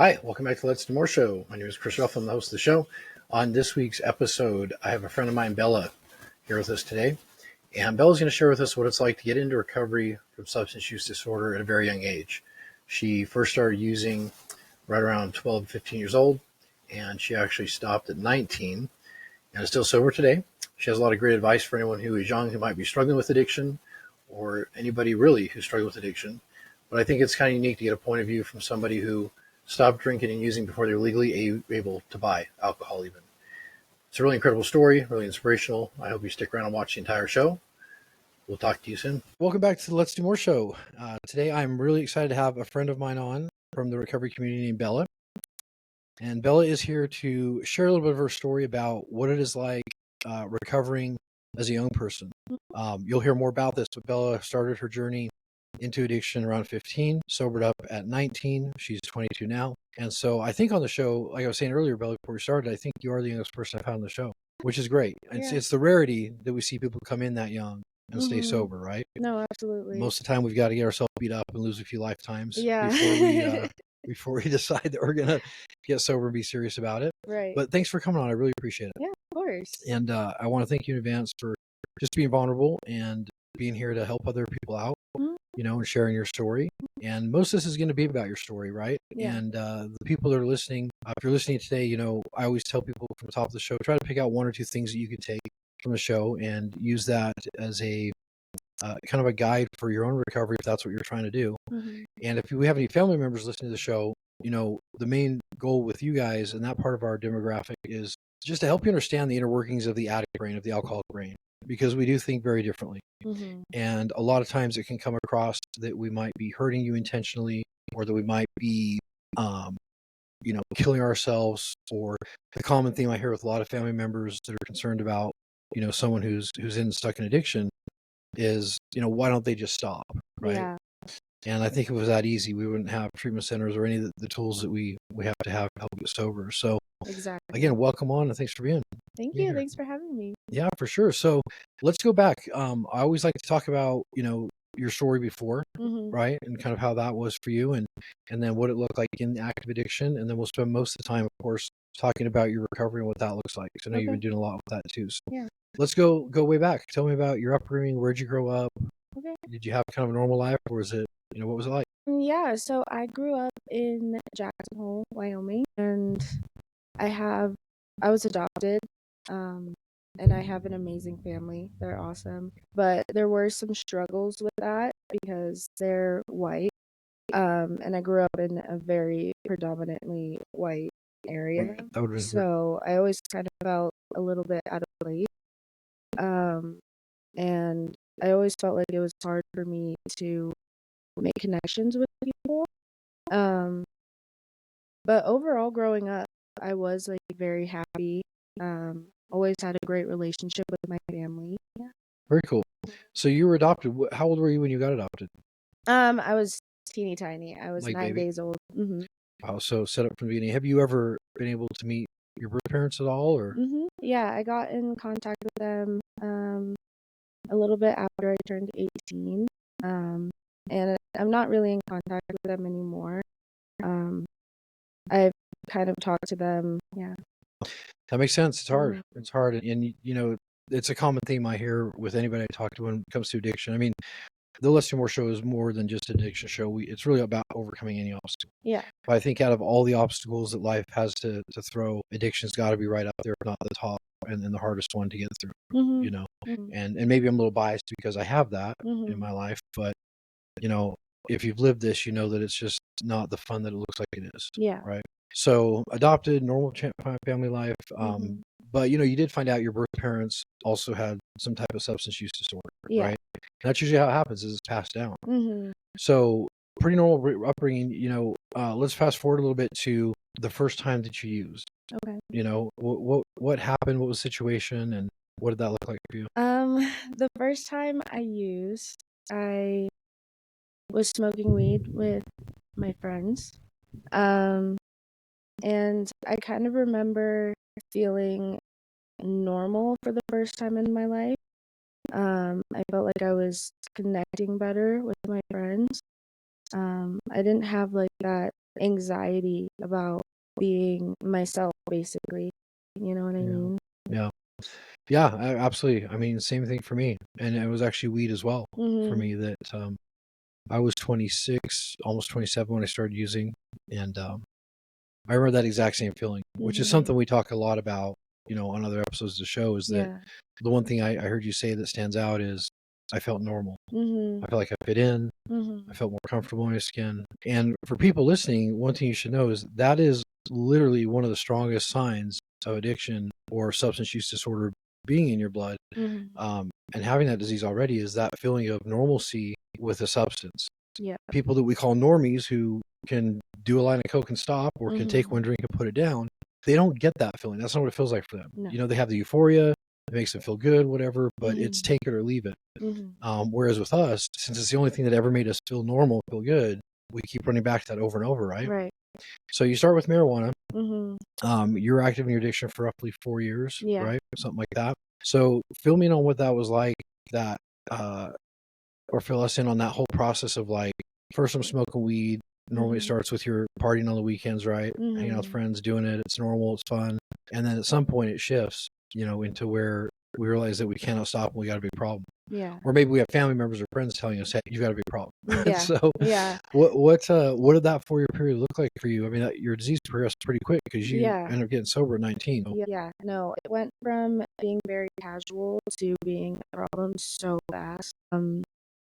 Hi, welcome back to Let's Do More Show. My name is Chris Ruflin, the host of the show. On this week's episode, I have a friend of mine, Bella, here with us today. And Bella's going to share with us what it's like to get into recovery from substance use disorder at a very young age. She first started using right around 12, 15 years old, and she actually stopped at 19 and is still sober today. She has a lot of great advice for anyone who is young who might be struggling with addiction, or anybody really who's struggling with addiction. But I think it's kind of unique to get a point of view from somebody who stopped drinking and using before they were legally able to buy alcohol even. It's a really incredible story, really inspirational. I hope you stick around and watch the entire show. We'll talk to you soon. Welcome back to the Let's Do More Show. Today I'm really excited to have a friend of mine on from the recovery community named Bella. And Bella is here to share a little bit of her story about what it is like recovering as a young person. You'll hear more about this, but Bella started her journey into addiction around 15, sobered up at 19. She's 22 now. And so I think on the show, like I was saying earlier, Bella, before we started, I think you are the youngest person I've had on the show, which is great. It's the rarity that we see people come in that young and stay sober, right? No, absolutely. Most of the time we've got to get ourselves beat up and lose a few lifetimes before we decide that we're going to get sober and be serious about it. Right. But thanks for coming on. I really appreciate it. Yeah, of course. And I want to thank you in advance for just being vulnerable and being here to help other people out, and sharing your story. And most of this is going to be about your story, right? Yeah. And the people that are listening, if you're listening today, I always tell people from the top of the show, try to pick out one or two things that you could take from the show and use that as a kind of a guide for your own recovery if that's what you're trying to do. And if we have any family members listening to the show, the main goal with you guys and that part of our demographic is just to help you understand the inner workings of the addict brain, of the alcoholic brain, because we do think very differently. And a lot of times it can come across that we might be hurting you intentionally, or that we might be, killing ourselves. Or the common theme I hear with a lot of family members that are concerned about, someone who's stuck in addiction is, why don't they just stop, right? Yeah. And I think if it was that easy, we wouldn't have treatment centers or any of the tools that we have to help get sober. So Exactly. again, welcome on and thanks for being Thank here. you. Thanks for having me. Yeah, for sure. So let's go back. I always like to talk about, your story before, right? And kind of how that was for you and then what it looked like in active addiction. And then we'll spend most of the time, of course, talking about your recovery and what that looks like. So I know you've been doing a lot with that too. So Yeah. let's go way back. Tell me about your upbringing. Where'd you grow up? Okay. Did you have kind of a normal life, or was it, what was it like? Yeah, so I grew up in Jackson Hole, Wyoming, and I was adopted, and I have an amazing family. They're awesome. But there were some struggles with that because they're white. And I grew up in a very predominantly white area. So I always kind of felt a little bit out of place. And I always felt like it was hard for me to make connections with people. But overall, growing up, I was like very happy. Always had a great relationship with my family. Yeah. Very cool. So you were adopted. How old were you when you got adopted? I was teeny tiny. I was Like 9 baby? days old. Wow. So set up from the beginning. Have you ever been able to meet your birth parents at all, or? Yeah, I got in contact with them a little bit after I turned 18. And I'm not really in contact with them anymore. I've kind of talked to them. Yeah. That makes sense. It's hard. It's hard. And, it's a common theme I hear with anybody I talk to when it comes to addiction. I mean, the Let's Do More show is more than just an addiction show. It's really about overcoming any obstacle. Yeah. But I think out of all the obstacles that life has to throw, addiction's got to be right up there, if not the top and the hardest one to get through, And maybe I'm a little biased because I have that in my life. But, if you've lived this, you know that it's just not the fun that it looks like it is. Yeah. Right. So adopted, normal family life. But, you did find out your birth parents also had some type of substance use disorder, right? And that's usually how it happens, is it's passed down. So pretty normal upbringing, let's fast forward a little bit to the first time that you used. Okay. What happened? What was the situation? And what did that look like for you? The first time I used, I was smoking weed with my friends. And I kind of remember feeling normal for the first time in my life. I felt like I was connecting better with my friends. I didn't have like that anxiety about being myself, basically. You know what I mean? Yeah. Yeah, absolutely. I mean, same thing for me. And it was actually weed as well for me that I was 26, almost 27 when I started using. And I remember that exact same feeling, which is something we talk a lot about, on other episodes of the show, is that the one thing I heard you say that stands out is I felt normal. I felt like I fit in. I felt more comfortable in my skin. And for people listening, one thing you should know is that is literally one of the strongest signs of addiction or substance use disorder being in your blood. And having that disease already is that feeling of normalcy with a substance. Yeah. People that we call normies who can do a line of coke and stop, or can take one drink and put it down, they don't get that feeling. That's not what it feels like for them. No. They have the euphoria, it makes them feel good, whatever, but it's take it or leave it. Whereas with us, since it's the only thing that ever made us feel normal, feel good, we keep running back to that over and over, right? Right. So you start with marijuana. You're active in your addiction for roughly 4 years, right? Something like that. So fill me in on what that was like, that, or fill us in on that whole process of, like, first I'm smoking weed. Normally it starts with your partying on the weekends, right? Hanging out with friends, doing it. It's normal. It's fun. And then at some point it shifts, into where we realize that we cannot stop and we got a big problem. Yeah. Or maybe we have family members or friends telling us, hey, you got a big problem. Yeah. So what did that 4 year period look like for you? I mean, your disease progressed pretty quick because you ended up getting sober at 19. Yeah. No, it went from being very casual to being a problem so fast.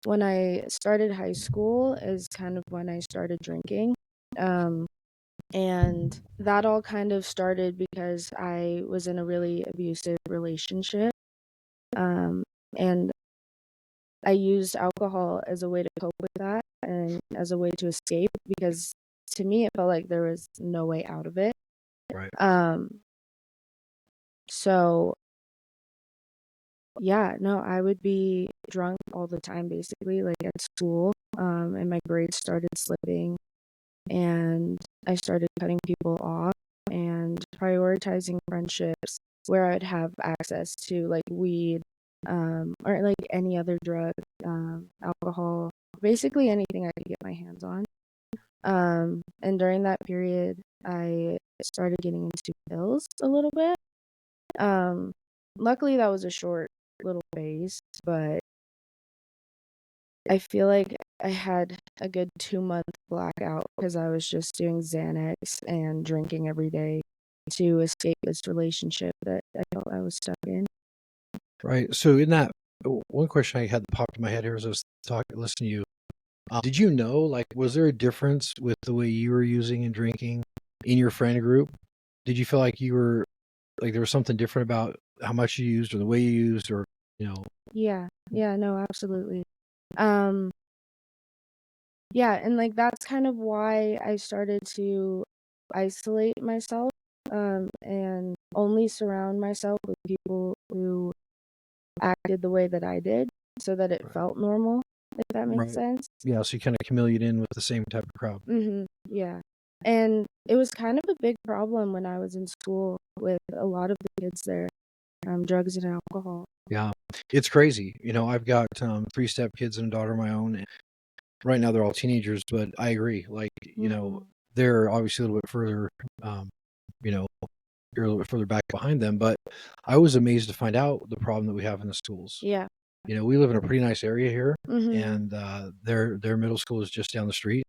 When I started high school is kind of when I started drinking. And that all kind of started because I was in a really abusive relationship. And I used alcohol as a way to cope with that and as a way to escape, because to me it felt like there was no way out of it. Right. So yeah, no, I would be drunk all the time, basically, like at school. And my grades started slipping, and I started cutting people off and prioritizing friendships where I'd have access to, like, weed, or like any other drug, alcohol, basically anything I could get my hands on. And during that period, I started getting into pills a little bit. Luckily that was a short little phase, but I feel like I had a good 2-month blackout because I was just doing Xanax and drinking every day to escape this relationship that I felt I was stuck in. Right. So in that, one question I had that popped in my head here as I was listening to you, did you know, like, was there a difference with the way you were using and drinking in your friend group? Did you feel like there was something different about how much you used or the way you used, or, Yeah, no, absolutely. Um, yeah, and like that's kind of why I started to isolate myself, and only surround myself with people who acted the way that I did so that it felt normal, if that makes sense. Yeah, so you kind of chameleoned in with the same type of crowd. Yeah. And it was kind of a big problem when I was in school with a lot of the kids there, drugs and alcohol. Yeah, it's crazy. I've got 3-step kids and a daughter of my own. And right now they're all teenagers, but I agree. Like, they're obviously a little bit further, you know, you're a little bit further back behind them. But I was amazed to find out the problem that we have in the schools. Yeah. We live in a pretty nice area here, and their middle school is just down the street,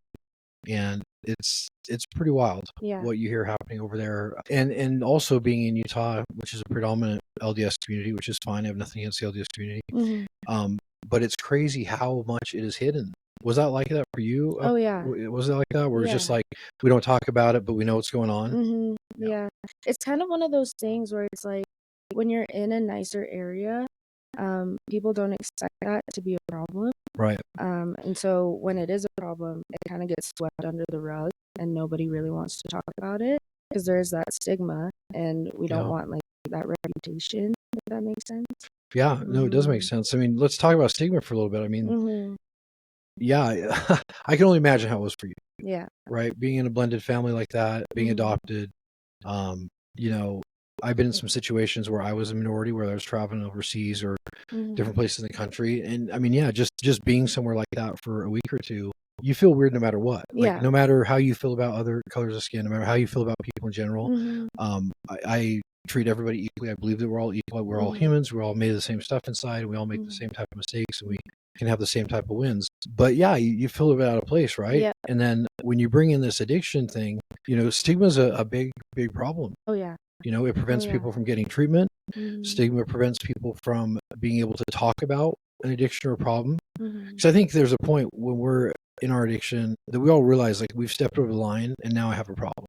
and it's pretty wild what you hear happening over there. And also being in Utah, which is a predominant LDS community, which is fine. I have nothing against the LDS community. But it's crazy how much it is hidden. Was that like that for you? Oh, yeah. Was it like that where it's just like, we don't talk about it, but we know what's going on? Yeah. It's kind of one of those things where it's like, when you're in a nicer area, people don't expect that to be a problem. Right. And so when it is a problem, it kind of gets swept under the rug and nobody really wants to talk about it because there's that stigma and we don't want, like, that reputation, if that makes sense. Yeah, no, it does make sense. I mean, let's talk about stigma for a little bit. I mean, yeah, I can only imagine how it was for you. Yeah. Right. Being in a blended family like that, being adopted, I've been in some situations where I was a minority, where I was traveling overseas or different places in the country. And I mean, yeah, just being somewhere like that for a week or two, you feel weird no matter what. Like, Yeah. no matter how you feel about other colors of skin, no matter how you feel about people in general. Mhm. I treat everybody equally. I believe that we're all equal. We're all Mhm. humans. We're all made of the same stuff inside, and we all make the Mhm. same type of mistakes, and we can have the same type of wins. But yeah, you feel a bit out of place, right? Yeah. And then when you bring in this addiction thing, stigma is a big, big problem. Oh yeah. It prevents yeah. people from getting treatment. Mhm. Stigma prevents people from being able to talk about an addiction or a problem. Mhm. Because I think there's a point when we're in our addiction that we all realize, like, we've stepped over the line and now I have a problem.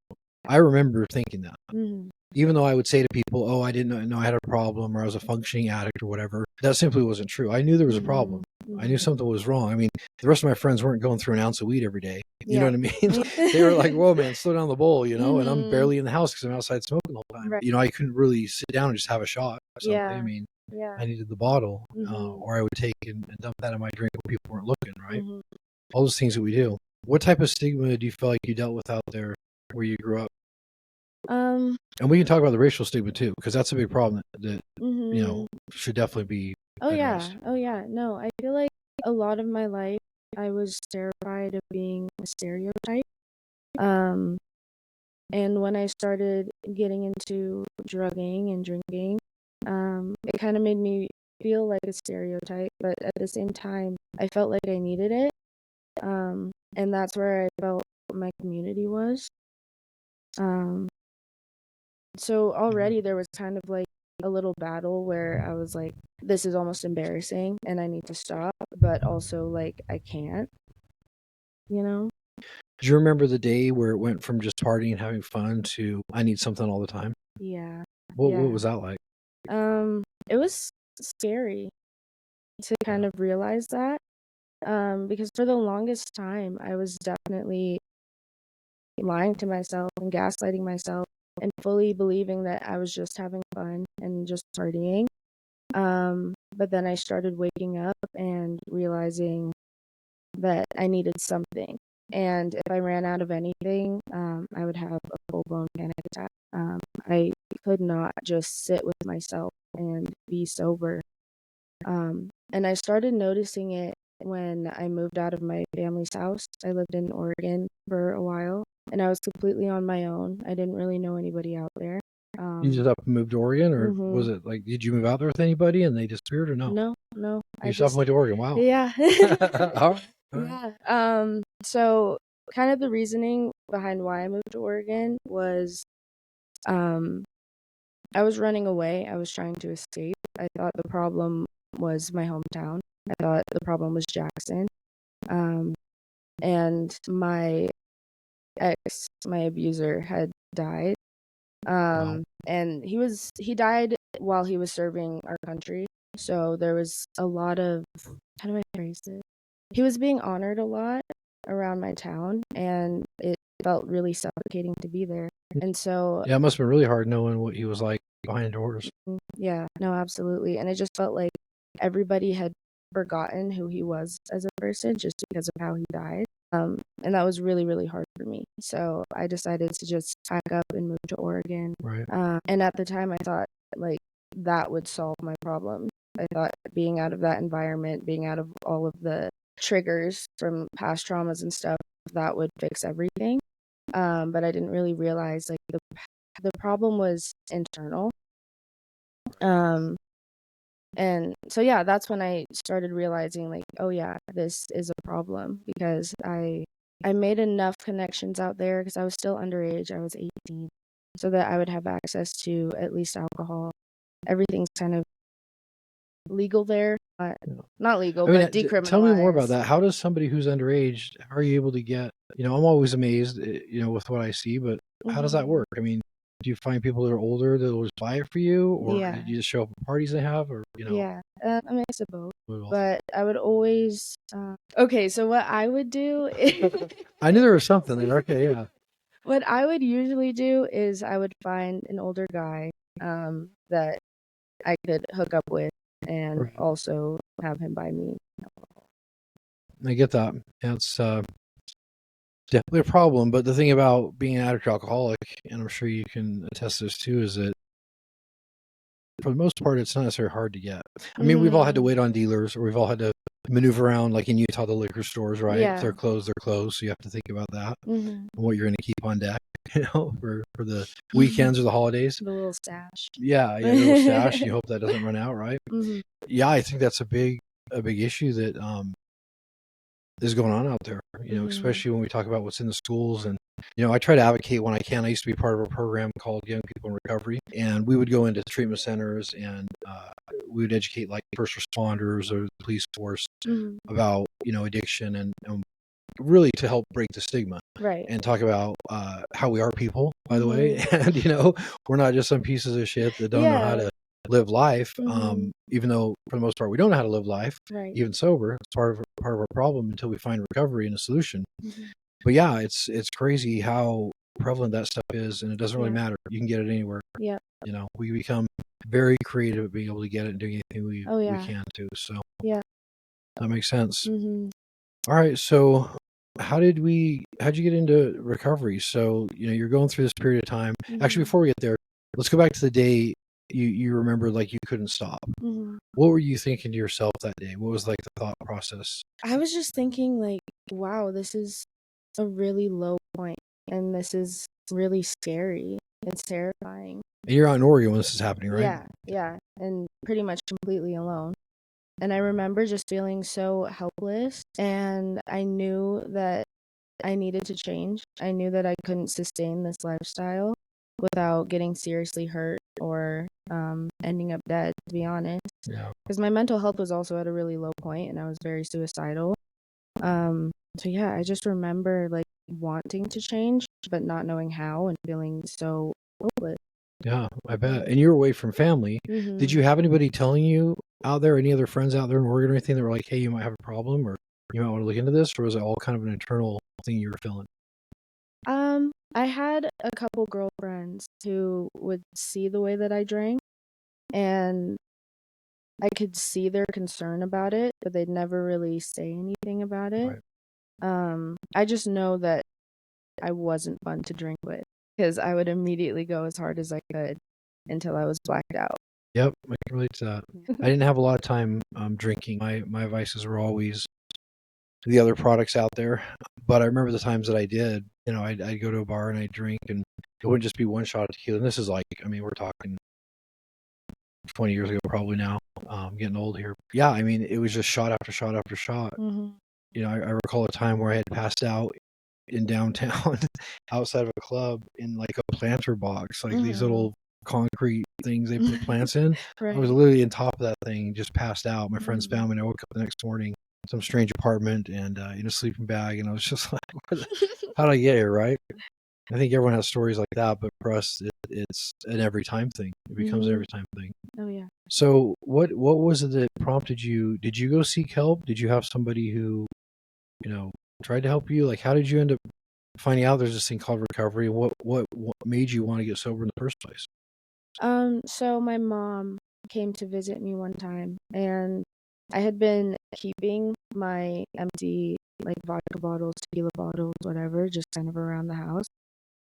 I remember thinking that. Mhm. Even though I would say to people, oh, I didn't know I had a problem, or I was a functioning addict or whatever, that simply wasn't true. I knew there was a problem. I knew Mhm. something was wrong. I mean, the rest of my friends weren't going through an ounce of weed every day. You know Yeah. what I mean? They were like, whoa, man, slow down the bowl, and I'm Mhm. barely in the house because I'm outside smoking the whole time. Right. I couldn't really sit down and just have a shot or something. I Yeah. mean, Yeah. I needed the bottle, Mhm. or I would take and dump that in my drink when people weren't looking, right? Mhm. All those things that we do. What type of stigma do you feel like you dealt with out there where you grew up? Um. And we can talk about the racial stigma too, because that's a big problem that Mhm. should definitely be Oh yeah. addressed. Oh yeah. No, I feel like a lot of my life I was terrified of being a stereotype. Um. And when I started getting into drugging and drinking, it kind of made me feel like a stereotype, but at the same time, I felt like I needed it. And that's where I felt my community was. Um, so already there was kind of like a little battle where I was like, this is almost embarrassing and I need to stop, but also like I can't, you know? Do you remember the day where it went from just partying and having fun to I need something all the time? Yeah. What Yeah. was that like? It was scary to kind Yeah. of realize that. Because for the longest time, I was definitely lying to myself and gaslighting myself and fully believing that I was just having fun and just partying. But then I started waking up and realizing that I needed something. And if I ran out of anything, I would have a full blown panic attack. I could not just sit with myself and be sober. And I started noticing it when I moved out of my family's house. I lived in Oregon for a while, and I was completely on my own. I didn't really know anybody out there. You just up and moved to Oregon, or was Mhm. it like, did you move out there with anybody and they disappeared, or no? No, no, You I just up and just went to Oregon. Wow. yeah. All right. All right. Yeah. So kind of the reasoning behind why I moved to Oregon was um I was running away. I was trying to escape. I thought the problem was my hometown. I thought the problem was Jackson. Um, and my ex, my abuser, had died. Wow. And he died while he was serving our country. So there was a lot of, how do I phrase it? He was being honored a lot around my town, and it felt really suffocating to be there. And so Yeah, it must have been really hard knowing what he was like behind doors. yeah, no, absolutely. And it just felt like everybody had forgotten who he was as a person just because of how he died. And that was really, really hard for me. So I decided to just pack up and move to Oregon. Right. And at the time, I thought like that would solve my problem. I thought being out of that environment, being out of all of the triggers from past traumas and stuff, that would fix everything. But I didn't really realize like the problem was internal. Um, and so yeah, that's when I started realizing like, oh yeah, this is a problem because I made enough connections out there because I was still underage. I was 18, so that I would have access to at least alcohol. Everything's kind of legal there, Yeah. not legal, I mean, but tell me more about decriminalized. that. How does somebody who's underage, how are you able to get, I'm always amazed, with what I see, but how does that Hmm. work? I mean, do you find people that are older that will just buy it for you, or Yeah, did you just show up at parties they have, or, yeah, a mix of both. both? But I would always okay. So what I would do I knew there was something there. Okay, yeah. what I would usually do is I would find an older guy that I could hook up with and Right. also have him buy me. I get that. Yeah, it's definitely a problem. But the thing about being an addict or alcoholic, and I'm sure you can attest to this too, is that for the most part, it's not necessarily hard to get. I mean, we've all had to Mhm. wait on dealers, or we've all had to maneuver around, like in Utah, the liquor stores, right? If Yeah. they're closed, they're closed. So you have to think about that Mhm. and what you're going to keep on deck, for the weekends or the holidays. The little stash. Yeah, yeah, your little stash. You hope that doesn't run out, right? Mhm. Yeah, I think that's a big issue that is going on out there. Mhm. Especially when we talk about what's in the schools. And I try to advocate when I can. I used to be part of a program called Young People in Recovery, and we would go into treatment centers and we would educate like first responders or the police force Mhm. about addiction and really to help break the stigma Right. and talk about how we are people, by the way. Mhm. And we're not just some pieces of shit that don't know how Yeah. to live life. Mhm. Even though for the most part we don't know how to live life, Right. even sober. It's part of our problem until we find recovery and a solution. Mhm. But yeah, it's crazy how prevalent that stuff is, and it doesn't really Yeah. matter. You can get it anywhere. Yeah. We become very creative at being able to get it and doing anything Oh we yeah. can to. So Yeah. that makes sense. Mhm. All right, so how'd you get into recovery? So, you're going through this period of time. Actually, Mhm. before we get there, let's go back to the day you remember like you couldn't stop. Mhm. What were you thinking to yourself that day? What was like the thought process? I was just thinking like, wow, this is a really low point and this is really scary. It's terrifying. And you're out in Oregon when this is happening, right? Yeah, yeah, and pretty much completely alone. And I remember just feeling so helpless, and I knew that I needed to change. I knew that I couldn't sustain this lifestyle without getting seriously hurt or ending up dead, to be honest. Yeah. Because my mental health was also at a really low point, and I was very suicidal. So yeah, I just remember like wanting to change, but not knowing how and feeling so hopeless. Yeah, I bet. And you're away from family. Did Mm-hmm. you have anybody telling you out there, any other friends out there in Oregon or anything that were like, hey, you might have a problem or you might want to look into this? Or was it all kind of an internal thing you were feeling? I had a couple girlfriends who would see the way that I drank, and I could see their concern about it, but they'd never really say anything about it. Right. I just know that I wasn't fun to drink with because I would immediately go as hard as I could until I was blacked out. Yep, I can relate to that. I didn't have a lot of time drinking. My vices were always the other products out there. But I remember the times that I did. I'd go to a bar and I'd drink, and it wouldn't just be one shot of tequila. And this is like, I mean, we're talking 20 years ago, probably now. Getting old here. Yeah, I mean, it was just shot after shot after shot. Mhm. I recall a time where I had passed out in downtown outside of a club in like a planter box, like these Mhm. little concrete things they put plants in. I was Right. literally on top of that thing, just passed out. My friends Mhm. found me, and I woke up the next morning, some strange apartment, and in a sleeping bag, and I was just like, "How did I get here?" Right? I think everyone has stories like that, but for us, it's an every time thing. It becomes an Mhm. every time thing. Oh yeah. So, what was it that prompted you? Did you go seek help? Did you have somebody who you know tried to help you? Like, how did you end up finding out there's this thing called recovery? What made you want to get sober in the first place? So my mom came to visit me one time, and I had been keeping my empty like vodka bottles, tequila bottles, whatever, just kind of around the house.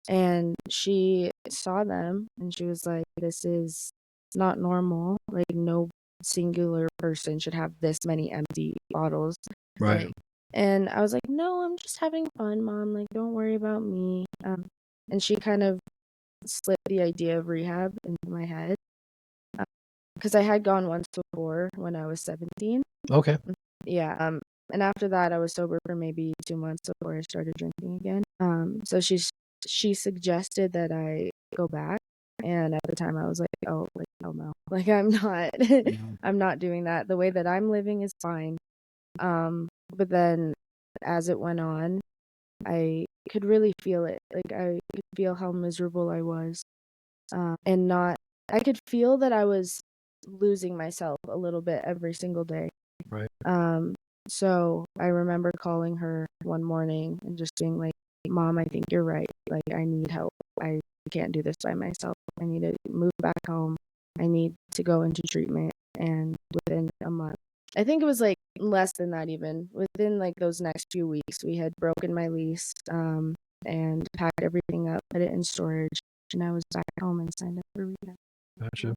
And she saw them and she was like, "This is not normal. Like no singular person should have this many empty bottles." Right. Like, and I was like, "No, I'm just having fun, mom. Like, don't worry about me." And she kind of slipped the idea of rehab into my head because I had gone once before when I was 17. Okay. Yeah. And after that, I was sober for maybe 2 months before I started drinking again. So she suggested that I go back, and at the time I was like, oh, like hell no, like I'm not, Yeah. I'm not doing that. The way that I'm living is fine. But then as it went on, I could really feel it. Like I could feel how miserable I was. And not I could feel that I was losing myself a little bit every single day. Right. Um, so I remember calling her one morning and just being like, "Mom, I think you're right. Like I need help. I can't do this by myself. I need to move back home. I need to go into treatment." And within a month, I think it was like less than that even. Within like those next few weeks, we had broken my lease, and packed everything up, put it in storage, and I was back home and signed up for rehab. Gotcha.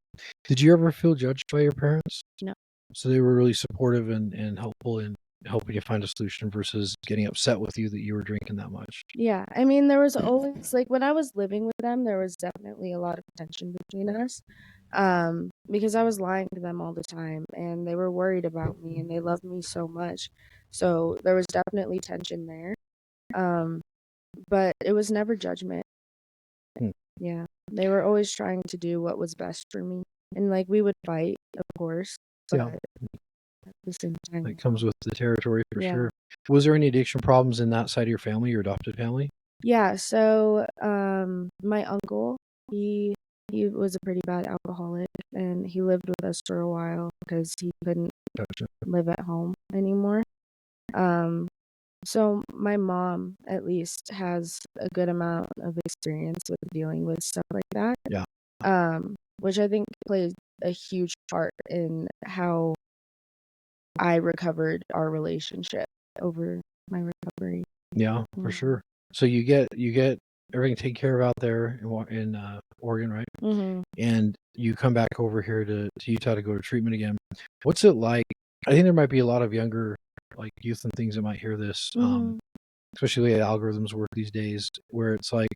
Did you ever feel judged by your parents? No. So they were really supportive and helpful in helping you find a solution versus getting upset with you that you were drinking that much. Yeah, I mean, there was always like when I was living with them, there was definitely a lot of tension between us. Because I was lying to them all the time and they were worried about me and they loved me so much. So there was definitely tension there. Um, but it was never judgment. Hmm. Yeah. They were always trying to do what was best for me. And like we would fight, of course, but Yeah, at the same time, that comes with the territory for yeah. sure. Was there any addiction problems in that side of your family, your adopted family? Yeah, so my uncle, he he was a pretty bad alcoholic and he lived with us for a while because he couldn't Gotcha. live at home anymore. Um so my mom at least has a good amount of experience with dealing with stuff like that. Yeah. Which I think played a huge part in how I recovered our relationship over my recovery. Yeah, for sure. So you get everything taken care of out there in Oregon, right? Mm-hmm. And you come back over here to Utah to go to treatment again. What's it like? I think there might be a lot of younger like youth and things that might hear this, Mm-hmm. especially the way algorithms work these days, where it's like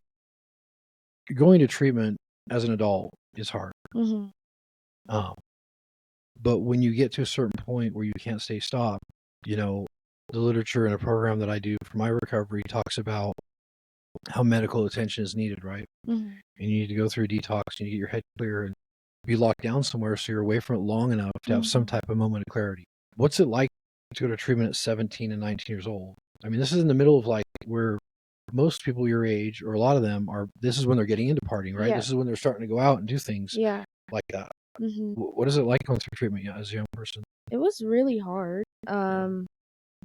going to treatment as an adult is hard. Mm-hmm. Um, but when you get to a certain point where you can't stay stopped, you know, the literature in a program that I do for my recovery talks about how medical attention is needed, right? Mm-hmm. And you need to go through a detox, you need to get your head clear and be locked down somewhere so you're away from it long enough to have some type of moment of clarity. What's it like to go to treatment at 17 and 19 years old? I mean, this is in the middle of like where most people your age, or a lot of them are, this is when they're getting into partying, right? Yeah. This is when they're starting to go out and do things Yeah. like that. Mm-hmm. What is it like going through treatment as a young person? It was really hard.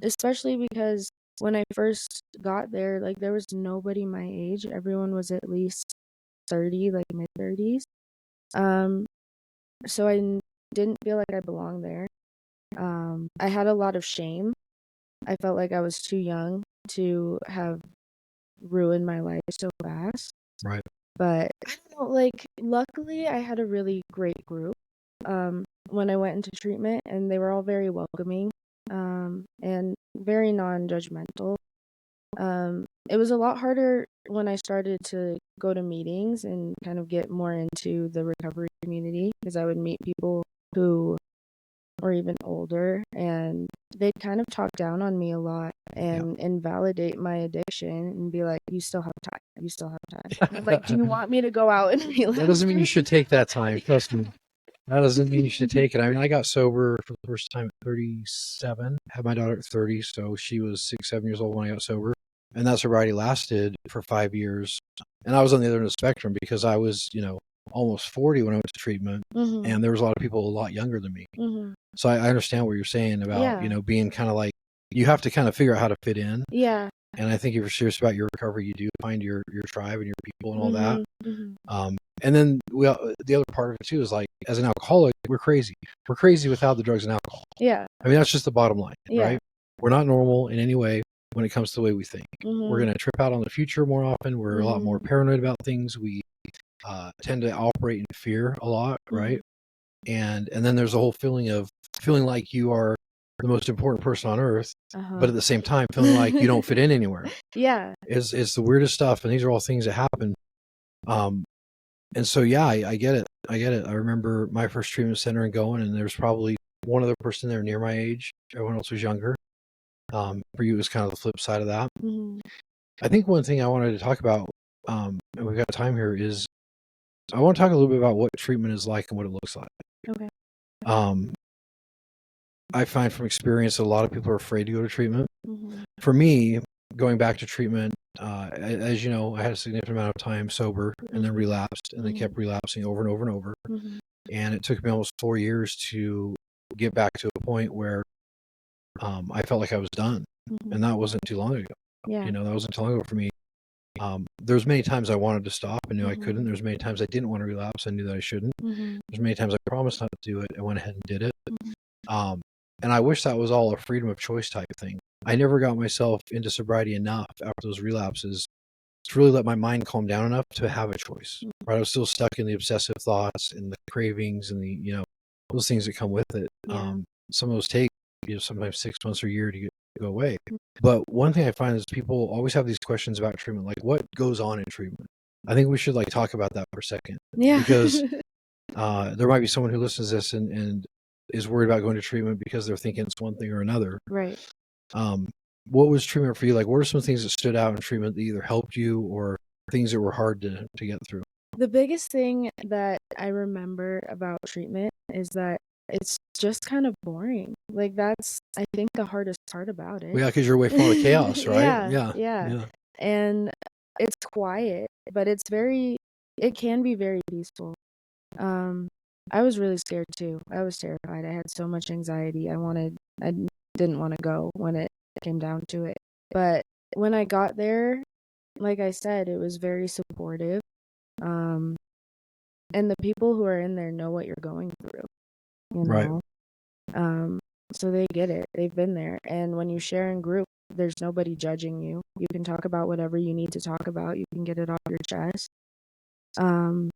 Especially because when I first got there, like there was nobody my age. Everyone was at least 30, like mid 30s. Um, so didn't feel like I belonged there. I had a lot of shame. I felt like I was too young to have ruined my life so fast. Right. But I don't know, like luckily I had a really great group when I went into treatment and they were all very welcoming and very non-judgmental. It was a lot harder when I started to go to meetings and kind of get more into the recovery community because I would meet people who were even older and they'd kind of talk down on me a lot and invalidate my addiction and be like, you still have time. You still have time. And I'm like, do you want me to go out and relapse? That doesn't mean you should take that time. Trust me. That doesn't mean you should take it. I mean, I got sober for the first time at 37. Had my daughter at 30, so she was 6, 7 years old when I got sober. And that sobriety lasted for 5 years. And I was on the other end of the spectrum because I was, almost 40 when I went to treatment. Mm-hmm. And there was a lot of people a lot younger than me. Mm-hmm. So I understand what you're saying about, Yeah. being kind of like, you have to kind of figure out how to fit in. Yeah. And I think if you're serious about your recovery, you do find your tribe and your people and all that. Mm-hmm. And then the other part of it too is like, as an alcoholic, we're crazy. We're crazy without the drugs and alcohol. Yeah. I mean, that's just the bottom line, Yeah. right? We're not normal in any way when it comes to the way we think. Mm-hmm. We're going to trip out on the future more often. We're a lot more paranoid about things. We tend to operate in fear a lot, right? And then there's a whole feeling like you are the most important person on earth, but at the same time feeling like you don't fit in anywhere. Yeah. It's the weirdest stuff, and these are all things that happen. And so yeah, I get it. I get it. I remember my first treatment center and going, and there's probably one other person there near my age. Everyone else was younger. For you, it was kind of the flip side of that. Mm-hmm. I think one thing I wanted to talk about, and we've got time here, is I want to talk a little bit about what treatment is like and what it looks like. Okay. I find from experience that a lot of people are afraid to go to treatment. Mm-hmm. For me, going back to treatment, as you know, I had a significant amount of time sober and then relapsed and then kept relapsing over and over and over. Mm-hmm. And it took me almost 4 years to get back to a point where I felt like I was done. Mm-hmm. And that wasn't too long ago. Yeah. That wasn't too long ago for me. There's many times I wanted to stop and knew I couldn't. There's many times I didn't want to relapse. I knew that I shouldn't. There's many times I promised not to do it. I went ahead and did it. And I wish that was all a freedom of choice type thing. I never got myself into sobriety enough after those relapses to really let my mind calm down enough to have a choice. Right, I was still stuck in the obsessive thoughts and the cravings and the those things that come with it. Yeah. Some of those take sometimes 6 months or a year to go away. But one thing I find is people always have these questions about treatment, like what goes on in treatment. I think we should talk about that for a second, Yeah. because there might be someone who listens to this and is worried about going to treatment because they're thinking it's one thing or another. Right. What was treatment for you? What are some things that stood out in treatment that either helped you or things that were hard to get through? The biggest thing that I remember about treatment is that it's just kind of boring. That's, I think, the hardest part about it. Well, yeah, because you're away from all the chaos, right? Yeah. And it's quiet, but it can be very peaceful. I was really scared too. I was terrified. I had so much anxiety. I didn't want to go when it came down to it. But when I got there, like I said, it was very supportive. And the people who are in there know what you're going through, Right. So they get it. They've been there. And when you share in group, there's nobody judging you. You can talk about whatever you need to talk about. You can get it off your chest. But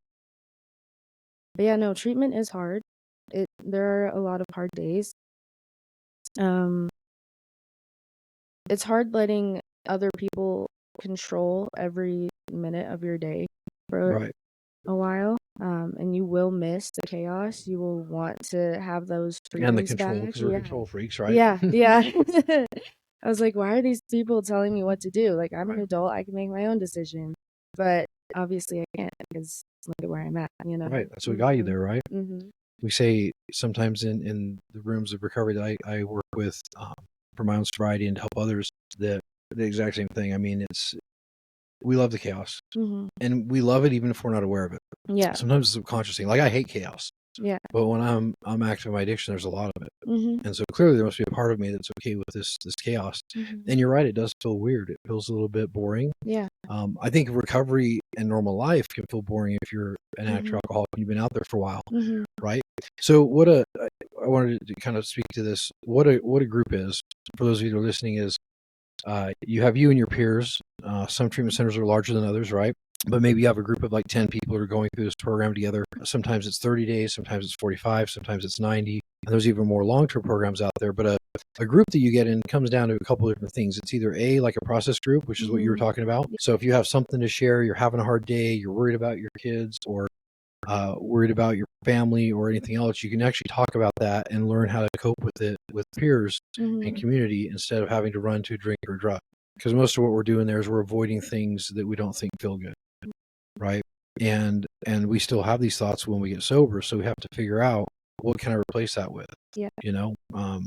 yeah, no, treatment is hard. There are a lot of hard days. It's hard letting other people control every minute of your day for a while. And you will miss the chaos. You will want to have those and the freedoms control, back. because we're control freaks, right? Yeah. I was like, why are these people telling me what to do? I'm an adult. I can make my own decision. But obviously I can't, because look at where I'm at, Right. That's what got you there, right? Mm-hmm. We say sometimes in the rooms of recovery that I work with for my own sobriety and to help others, that the exact same thing. I mean, we love the chaos, and we love it even if we're not aware of it. Yeah. Sometimes it's a subconscious thing. I hate chaos. Yeah. But when I'm active in my addiction, there's a lot of it. Mm-hmm. And so clearly there must be a part of me that's okay with this chaos. And you're right, it does feel weird. It feels a little bit boring. Yeah. I think recovery and normal life can feel boring if you're an addict or alcoholic and you've been out there for a while, right? So I wanted to kind of speak to this. What a group is, for those of you who are listening, is you have you and your peers. Some treatment centers are larger than others, right? But maybe you have a group of 10 people who are going through this program together. Sometimes it's 30 days, sometimes it's 45, sometimes it's 90. And there's even more long-term programs out there. But a group that you get in comes down to a couple of different things. It's either like a process group, which is what you were talking about. So if you have something to share, you're having a hard day, you're worried about your kids or worried about your family or anything else, you can actually talk about that and learn how to cope with it with peers and community instead of having to run to drink or drug. Because most of what we're doing there is we're avoiding things that we don't think feel good. Right. And we still have these thoughts when we get sober. So we have to figure out, what can I replace that with? Yeah. I've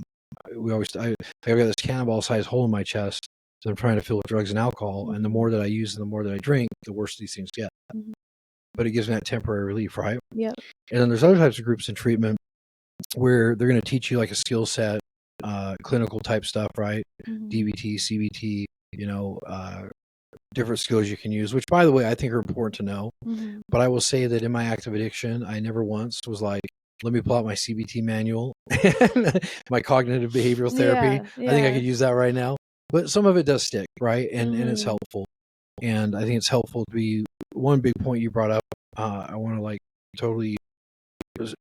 got this cannonball sized hole in my chest that I'm trying to fill with drugs and alcohol. And the more that I use and the more that I drink, the worse these things get. But it gives me that temporary relief. Right. Yeah. And then there's other types of groups in treatment where they're going to teach you a skill set, clinical type stuff, right? DBT, CBT, different skills you can use, which, by the way, I think are important to know. But I will say that in my active addiction, I never once was let me pull out my CBT manual, my cognitive behavioral therapy. I think I could use that right now. But some of it does stick, right? And it's helpful. And I think it's helpful to be one big point you brought up. I want to totally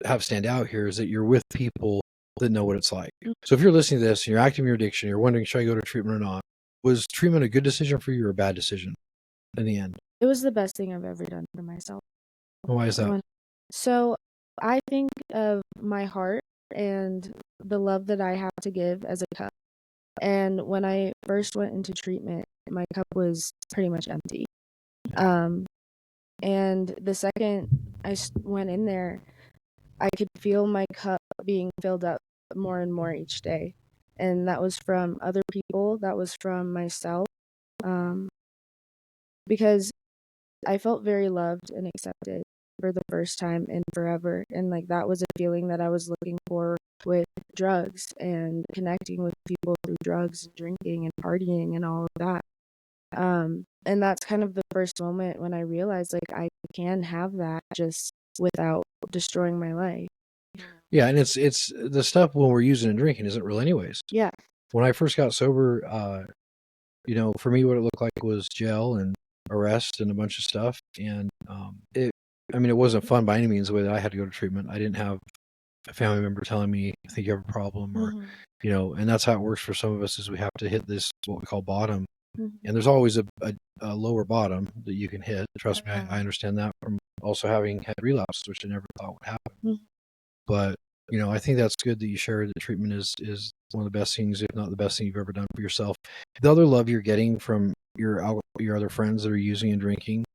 have stand out here is that you're with people that know what it's like. So if you're listening to this and you're active in your addiction, you're wondering, should I go to treatment or not? Was treatment a good decision for you or a bad decision in the end? It was the best thing I've ever done for myself. Why is that? So I think of my heart and the love that I have to give as a cup. And when I first went into treatment, my cup was pretty much empty. And the second I went in there, I could feel my cup being filled up more and more each day. And that was from other people, that was from myself. Because I felt very loved and accepted for the first time in forever. And that was a feeling that I was looking for with drugs and connecting with people through drugs and drinking and partying and all of that. And that's kind of the first moment when I realized I can have that just without destroying my life. Yeah, and it's the stuff when we're using and drinking isn't real anyways. Yeah. When I first got sober, for me what it looked like was gel and arrest and a bunch of stuff. And it wasn't fun by any means the way that I had to go to treatment. I didn't have a family member telling me, I think you have a problem, or, and that's how it works for some of us, is we have to hit this, what we call bottom. And there's always a lower bottom that you can hit. Trust me, I understand that from also having had relapses, which I never thought would happen. But, I think that's good that you share that treatment is one of the best things, if not the best thing you've ever done for yourself. The other love you're getting from your other friends that are using and drinking,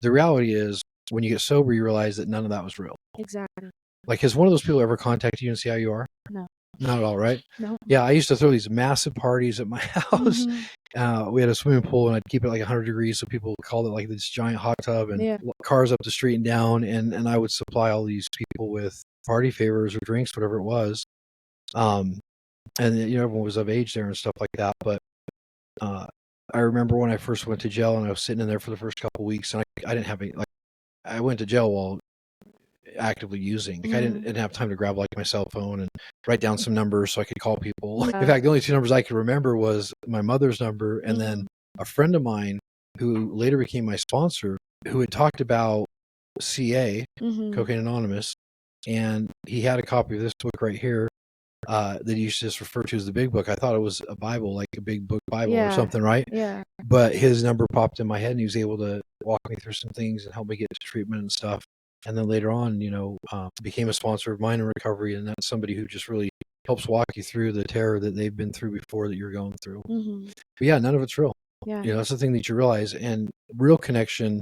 the reality is when you get sober, you realize that none of that was real. Exactly. Like, has one of those people ever contacted you and see how you are? No. Not at all, right? No. Yeah, I used to throw these massive parties at my house. We had a swimming pool, and I'd keep it like 100 degrees, so people called it like this giant hot tub, and cars up the street and down, and I would supply all these people with party favors or drinks, whatever it was. And everyone was of age there and stuff like that. But I remember when I first went to jail, and I was sitting in there for the first couple of weeks, and I didn't have any, like, I went to jail while actively using. Like, I didn't have time to grab like my cell phone and write down some numbers so I could call people. In fact, the only two numbers I could remember was my mother's number and then a friend of mine who later became my sponsor, who had talked about CA, Cocaine Anonymous, and he had a copy of this book right here that he used to just refer to as the big book. I thought it was a Bible, like a big book Bible or something, right? Yeah. But his number popped in my head, and he was able to walk me through some things and help me get to treatment and stuff. And then later on, became a sponsor of mine in recovery, and that's somebody who just really helps walk you through the terror that they've been through before that you're going through. But yeah, none of it's real. Yeah. That's the thing that you realize. And real connection,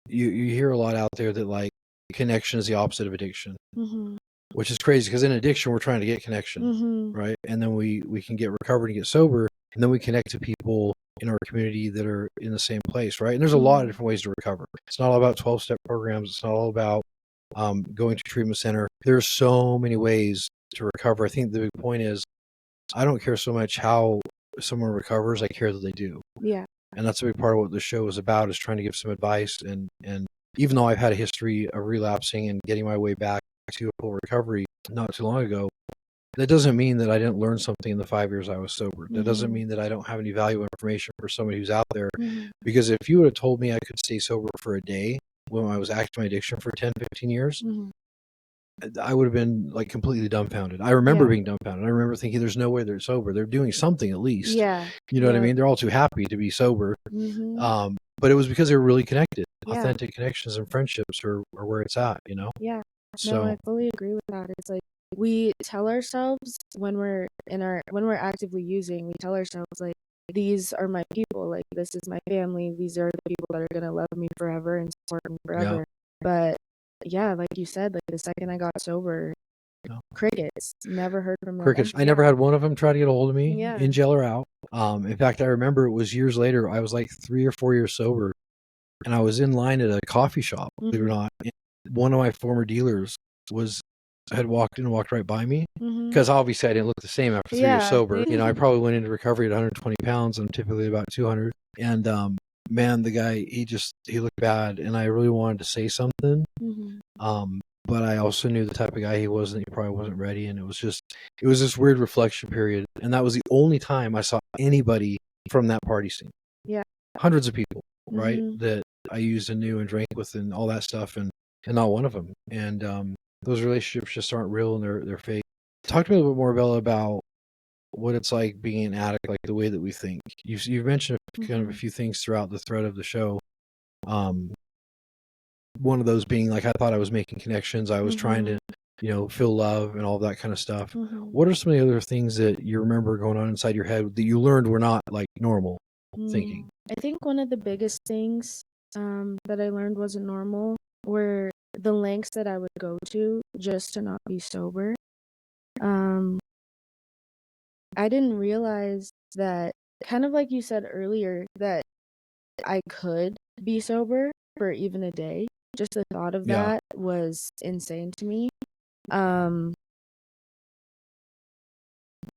you hear a lot out there that, like, connection is the opposite of addiction, which is crazy, because in addiction, we're trying to get connection, right? And then we can get recovered and get sober, and then we connect to people in our community that are in the same place, right? And there's a lot of different ways to recover. It's not all about 12-step programs. It's not all about going to treatment center. There's so many ways to recover. I think the big point is, I don't care so much how someone recovers. I care that they do. Yeah. And that's a big part of what the show is about, is trying to give some advice. And even though I've had a history of relapsing and getting my way back to a full recovery not too long ago, that doesn't mean that I didn't learn something in the 5 years I was sober. That doesn't mean that I don't have any valuable information for somebody who's out there. Because if you would have told me I could stay sober for a day when I was acting my addiction for 10, 15 years, I would have been like completely dumbfounded. I remember being dumbfounded. I remember thinking, there's no way they're sober. They're doing something at least. Yeah. You know what I mean? They're all too happy to be sober. But it was because they were really connected. Authentic connections and friendships are where it's at, Yeah. So No, I fully agree with that. It's like, we tell ourselves when we're actively using, we tell ourselves, like, these are my people, like, this is my family, these are the people that are going to love me forever and support me forever. But yeah, like you said, like, the second I got sober, crickets. Never heard from them. crickets. I never had one of them try to get a hold of me, in jail or out. In fact, I remember it was years later. I was like 3 or 4 years sober, and I was in line at a coffee shop, believe it or not. And one of my former dealers had walked right by me, because obviously I didn't look the same after 3 years sober. I probably went into recovery at 120 pounds. I'm typically about 200. And man, the guy, he looked bad, and I really wanted to say something. But I also knew the type of guy he was, and he probably wasn't ready. And it was this weird reflection period. And that was the only time I saw anybody from that party scene. Yeah. Hundreds of people, right? That I used and knew and drank with and all that stuff. And not one of them. And those relationships just aren't real, and they're fake. Talk to me a little bit more, Bella, about what it's like being an addict, like the way that we think. You've mentioned kind of a few things throughout the thread of the show. One of those being, like, I thought I was making connections. I was trying to, feel love and all that kind of stuff. What are some of the other things that you remember going on inside your head that you learned were not like normal thinking? I think one of the biggest things that I learned wasn't normal were the lengths that I would go to just to not be sober. I didn't realize that, kind of like you said earlier, that I could be sober for even a day. Just the thought of that was insane to me.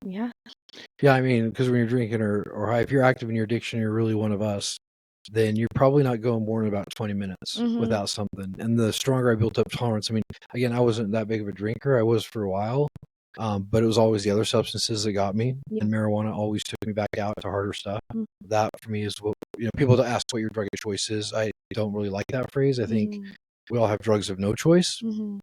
Yeah. Yeah, I mean, because when you're drinking or high, if you're active in your addiction, you're really one of us, then you're probably not going more than about 20 minutes without something. And the stronger I built up tolerance, I mean, again, I wasn't that big of a drinker. I was for a while, but it was always the other substances that got me. And marijuana always took me back out to harder stuff. That, for me, is what people ask what your drug of choice is. I don't really like that phrase. I think Mhm. we all have drugs of no choice, Mhm.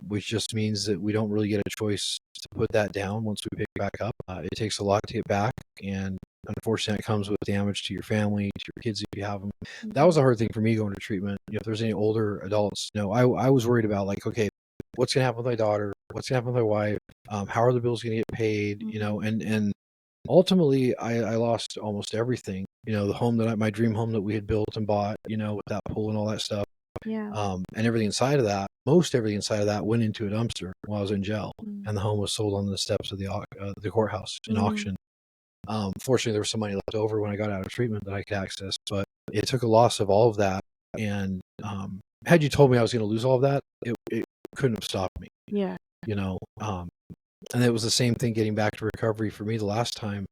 which just means that we don't really get a choice to put that down once we pick back up. It takes a lot to get back, and unfortunately, it comes with damage to your family, to your kids if you have them. That was a hard thing for me going to treatment. If there's any older adults, I was worried about, like, okay, what's going to happen with my daughter? What's going to happen with my wife? How are the bills going to get paid? And ultimately, I lost almost everything. The home my dream home that we had built and bought, with that pool and all that stuff. Yeah. And everything inside of that, most everything inside of that went into a dumpster while I was in jail. Mm. And the home was sold on the steps of the courthouse in Mm. auction. Fortunately, there was some money left over when I got out of treatment that I could access, but it took a loss of all of that. And had you told me I was going to lose all of that, it couldn't have stopped me. Yeah. And it was the same thing getting back to recovery for me the last time.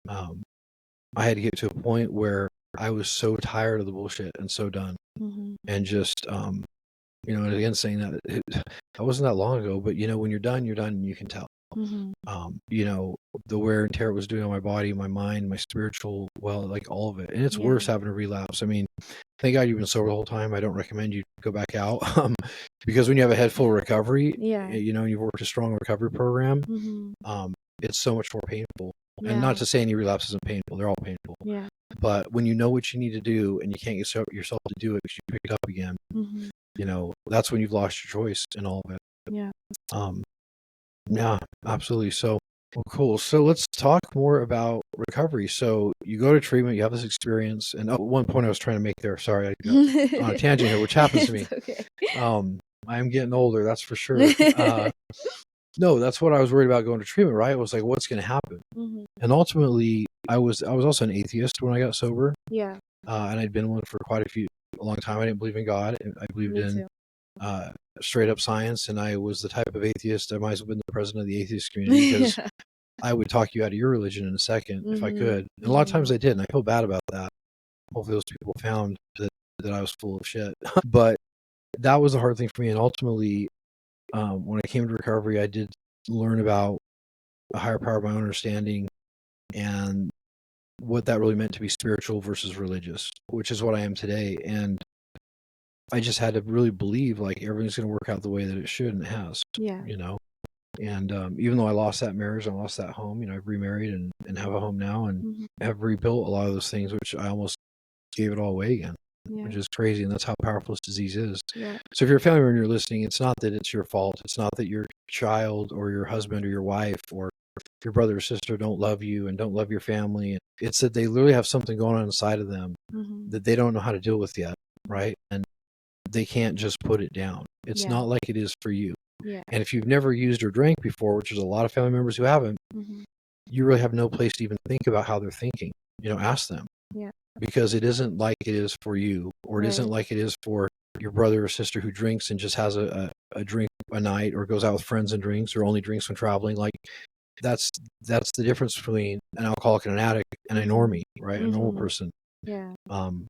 I had to get to a point where I was so tired of the bullshit and so done. Mhm. And just, and again, saying that that wasn't that long ago, but when you're done, and you can tell. Mhm. The wear and tear it was doing on my body, my mind, my spiritual, like all of it. And it's worse having a relapse. I mean, thank God you've been sober the whole time. I don't recommend you go back out, because when you have a head full of recovery, Yeah. and you've worked a strong recovery program, Mhm. it's so much more painful. And Yeah. not to say any relapse isn't painful; they're all painful. Yeah. But when you know what you need to do and you can't get yourself to do it because you pick it up again, Mhm. that's when you've lost your choice in all of it. Yeah. Yeah, absolutely. So, well, cool. So let's talk more about recovery. So you go to treatment, you have this experience, and at one point I was trying to make there. Sorry, I got on a tangent here, which happens to me. It's okay. I am getting older, that's for sure. No, that's what I was worried about going to treatment. Right? I was like, what's going to happen? Mhm. And ultimately, I was also an atheist when I got sober. Yeah. And I'd been one for a long time. I didn't believe in God. I believed Me in too. straight up science, and I was the type of atheist. I might as well have been the president of the atheist community, because Yeah. I would talk you out of your religion in a second if I Mhm. could. And a lot of times Mhm. I did, and I feel bad about that. Hopefully those people found that I was full of shit. But that was a hard thing for me. And ultimately, when I came to recovery, I did learn about a higher power of my own understanding and what that really meant to be spiritual versus religious, which is what I am today. And I just had to really believe, like, everything's going to work out the way that it should, and it has. Yeah. And even though I lost that marriage, I lost that home, I've remarried and have a home now, and Mhm. have rebuilt a lot of those things, which I almost gave it all away again, Yeah. which is crazy. And that's how powerful this disease is. Yeah. So if you're a family member and you're listening, it's not that it's your fault. It's not that your child or your husband or your wife or your brother or sister don't love you and don't love your family. It's that they literally have something going on inside of them Mhm. that they don't know how to deal with yet, right? And they can't just put it down. It's Yeah. not like it is for you. Yeah. And if you've never used or drank before, which is a lot of family members who haven't, Mhm. you really have no place to even think about how they're thinking. Ask them. Yeah. Because it isn't like it is for you, or it isn't Right. like it is for your brother or sister who drinks and just has a drink a night, or goes out with friends and drinks, or only drinks when traveling. Like, that's the difference between an alcoholic and an addict and a normie, right? A normal Mhm. person. Yeah.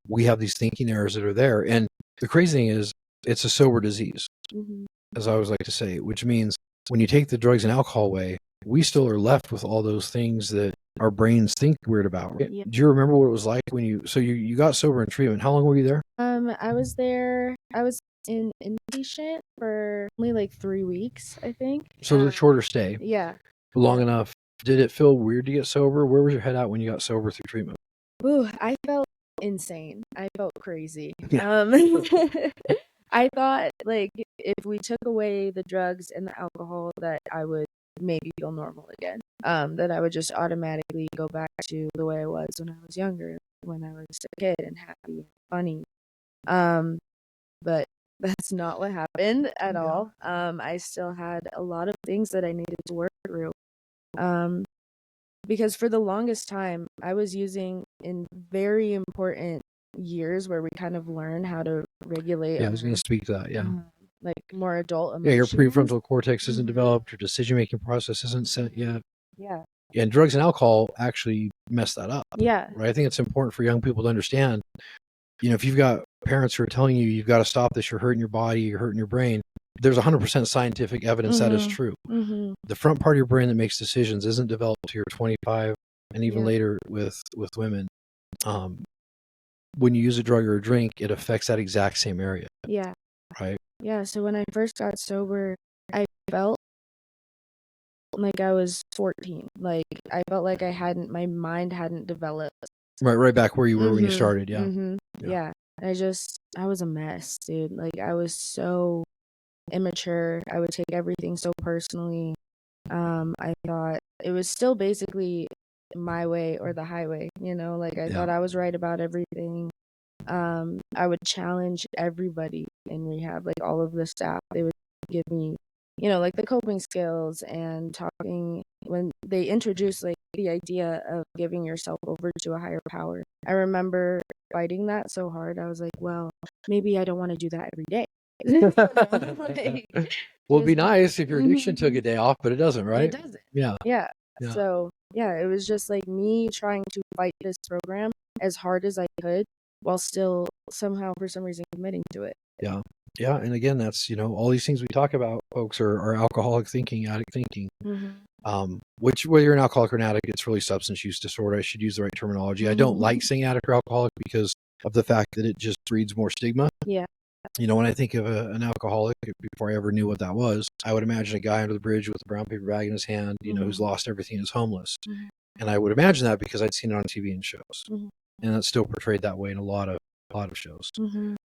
We have these thinking errors that are there. And the crazy thing is, it's a sober disease, Mhm. as I always like to say, which means when you take the drugs and alcohol away, we still are left with all those things that our brains think weird about. Right? Yeah. Do you remember what it was like when you got sober in treatment? How long were you there? I was there. I was in inpatient for only like 3 weeks, I think. So it was a shorter stay, Yeah. long enough. Did it feel weird to get sober? Where was your head at when you got sober through treatment? Ooh, I felt insane. I felt crazy. Yeah. I thought, like, if we took away the drugs and the alcohol, that I would maybe feel normal again. That I would just automatically go back to the way I was when I was younger, when I was a kid and happy and funny. But that's not what happened at Yeah. all. I still had a lot of things that I needed to work through. Because for the longest time, I was using in very important years where we kind of learn how to regulate Yeah, I was going to speak to that. Yeah. like more adult Yeah, your emotions. prefrontal cortex isn't Mhm. developed, your decision-making process isn't set yet. Yeah. And drugs and alcohol actually mess that up. Yeah. Right? I think it's important for young people to understand, if you've got parents who are telling you you've got to stop this, you're hurting your body, you're hurting your brain, there's 100% scientific evidence that is true. Mhm. The front part of your brain that makes decisions isn't developed till you're 25, and even Yeah. later with women. when you use a drug or a drink, it affects that exact same area. Yeah. Right. Yeah. So when I first got sober, I felt like I was 14. Like I felt like my mind hadn't developed. Right back where you were when you started. Yeah. Yeah. I was a mess, dude. Like I was so immature. I would take everything so personally. I thought it was still basically my way or the highway, like I thought I was right about everything. I would challenge everybody in rehab, like all of the staff. They would give me, like the coping skills and talking when they introduced like the idea of giving yourself over to a higher power. I remember fighting that so hard. I was like, well, maybe I don't want to do that every day. Well, it'd be nice if your addiction took a day off, but it doesn't, right? It doesn't. Yeah. So, yeah, it was just like me trying to fight this program as hard as I could while still somehow, for some reason, committing to it. Yeah. Yeah. And again, that's, all these things we talk about, folks, are alcoholic thinking, addict thinking. Which, whether you're an alcoholic or an addict, it's really substance use disorder. I should use the right terminology. I don't like saying addict or alcoholic because of the fact that it just breeds more stigma. Yeah. When I think of an alcoholic, before I ever knew what that was, I would imagine a guy under the bridge with a brown paper bag in his hand, who's lost everything and is homeless. And I would imagine that because I'd seen it on TV and shows. And it's still portrayed that way in a lot of shows.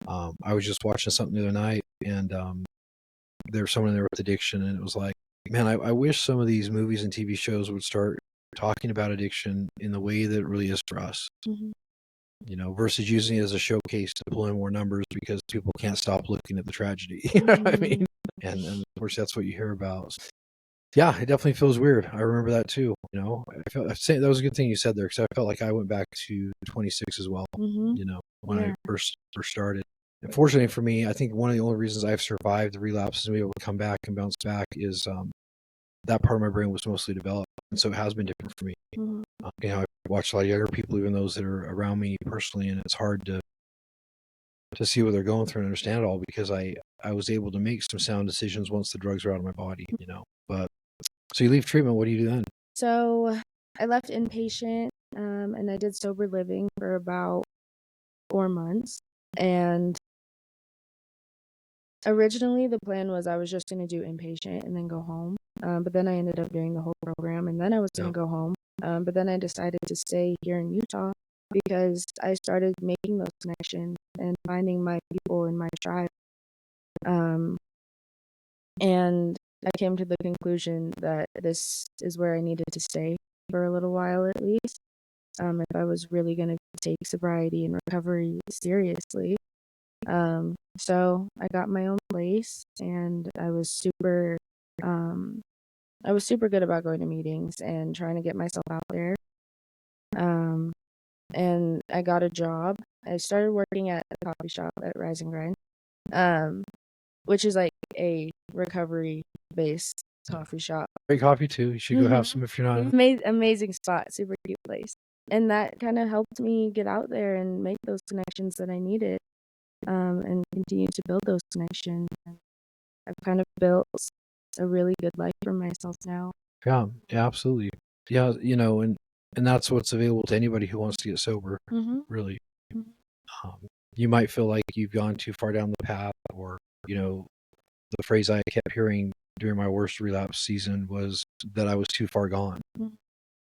I was just watching something the other night, and there was someone in there with addiction, and it was like, man, I wish some of these movies and TV shows would start talking about addiction in the way that it really is for us. Versus using it as a showcase to pull in more numbers because people can't stop looking at the tragedy. You know what I mean? And of course, that's what you hear about. Yeah, it definitely feels weird. I remember that too. That was a good thing you said there, because I felt like I went back to 26 as well. When I first started. And fortunately for me, I think one of the only reasons I've survived the relapses and been able to come back and bounce back is that part of my brain was mostly developed, and so it has been different for me. I've watched a lot of younger people, even those that are around me personally, and it's hard to see what they're going through and understand it all, because I was able to make some sound decisions once the drugs were out of my body. But so you leave treatment, what do you do then? So I left inpatient, and I did sober living for about 4 months. And originally the plan was I was just going to do inpatient and then go home. But then I ended up doing the whole program, and then I was going to go home. But then I decided to stay here in Utah because I started making those connections and finding my people in my tribe. And I came to the conclusion that this is where I needed to stay for a little while at least, if I was really going to take sobriety and recovery seriously. So I got my own place, and I was super good about going to meetings and trying to get myself out there. And I got a job. I started working at a coffee shop at Rise and Grind, which is like a recovery-based coffee shop. Great coffee too. You should go have some if you're not. Amazing spot, super cute place. And that kind of helped me get out there and make those connections that I needed, and continue to build those connections. I've kind of built a really good life for myself now. Yeah, absolutely. Yeah, and that's what's available to anybody who wants to get sober, really. You might feel like you've gone too far down the path, or, the phrase I kept hearing during my worst relapse season was that I was too far gone.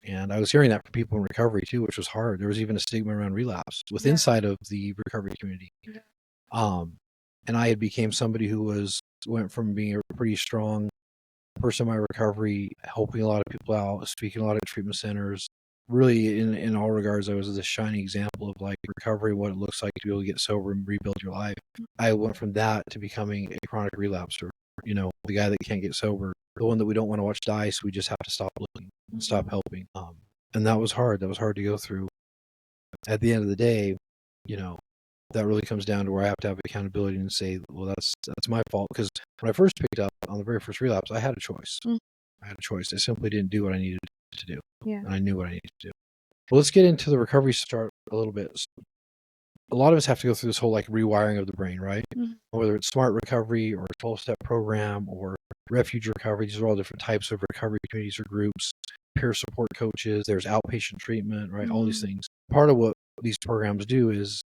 And I was hearing that from people in recovery too, which was hard. There was even a stigma around relapse inside of the recovery community. And I had became somebody who went from being a pretty strong person in my recovery, helping a lot of people out, speaking a lot at treatment centers. Really, in all regards, I was this shining example of like recovery, what it looks like to be able to get sober and rebuild your life. I went from that to becoming a chronic relapser, the guy that can't get sober, the one that we don't want to watch die, so we just have to stop looking and stop helping. And that was hard. That was hard to go through. At the end of the day, that really comes down to where I have to have accountability and say, well, that's my fault. Because when I first picked up on the very first relapse, I had a choice. I simply didn't do what I needed to do. And I knew what I needed to do. Well, let's get into the recovery start a little bit. A lot of us have to go through this whole like rewiring of the brain, right? Whether it's smart recovery or a 12-step program or refuge recovery, these are all different types of recovery communities or groups, peer support coaches, there's outpatient treatment, right? All these things. Part of what these programs do is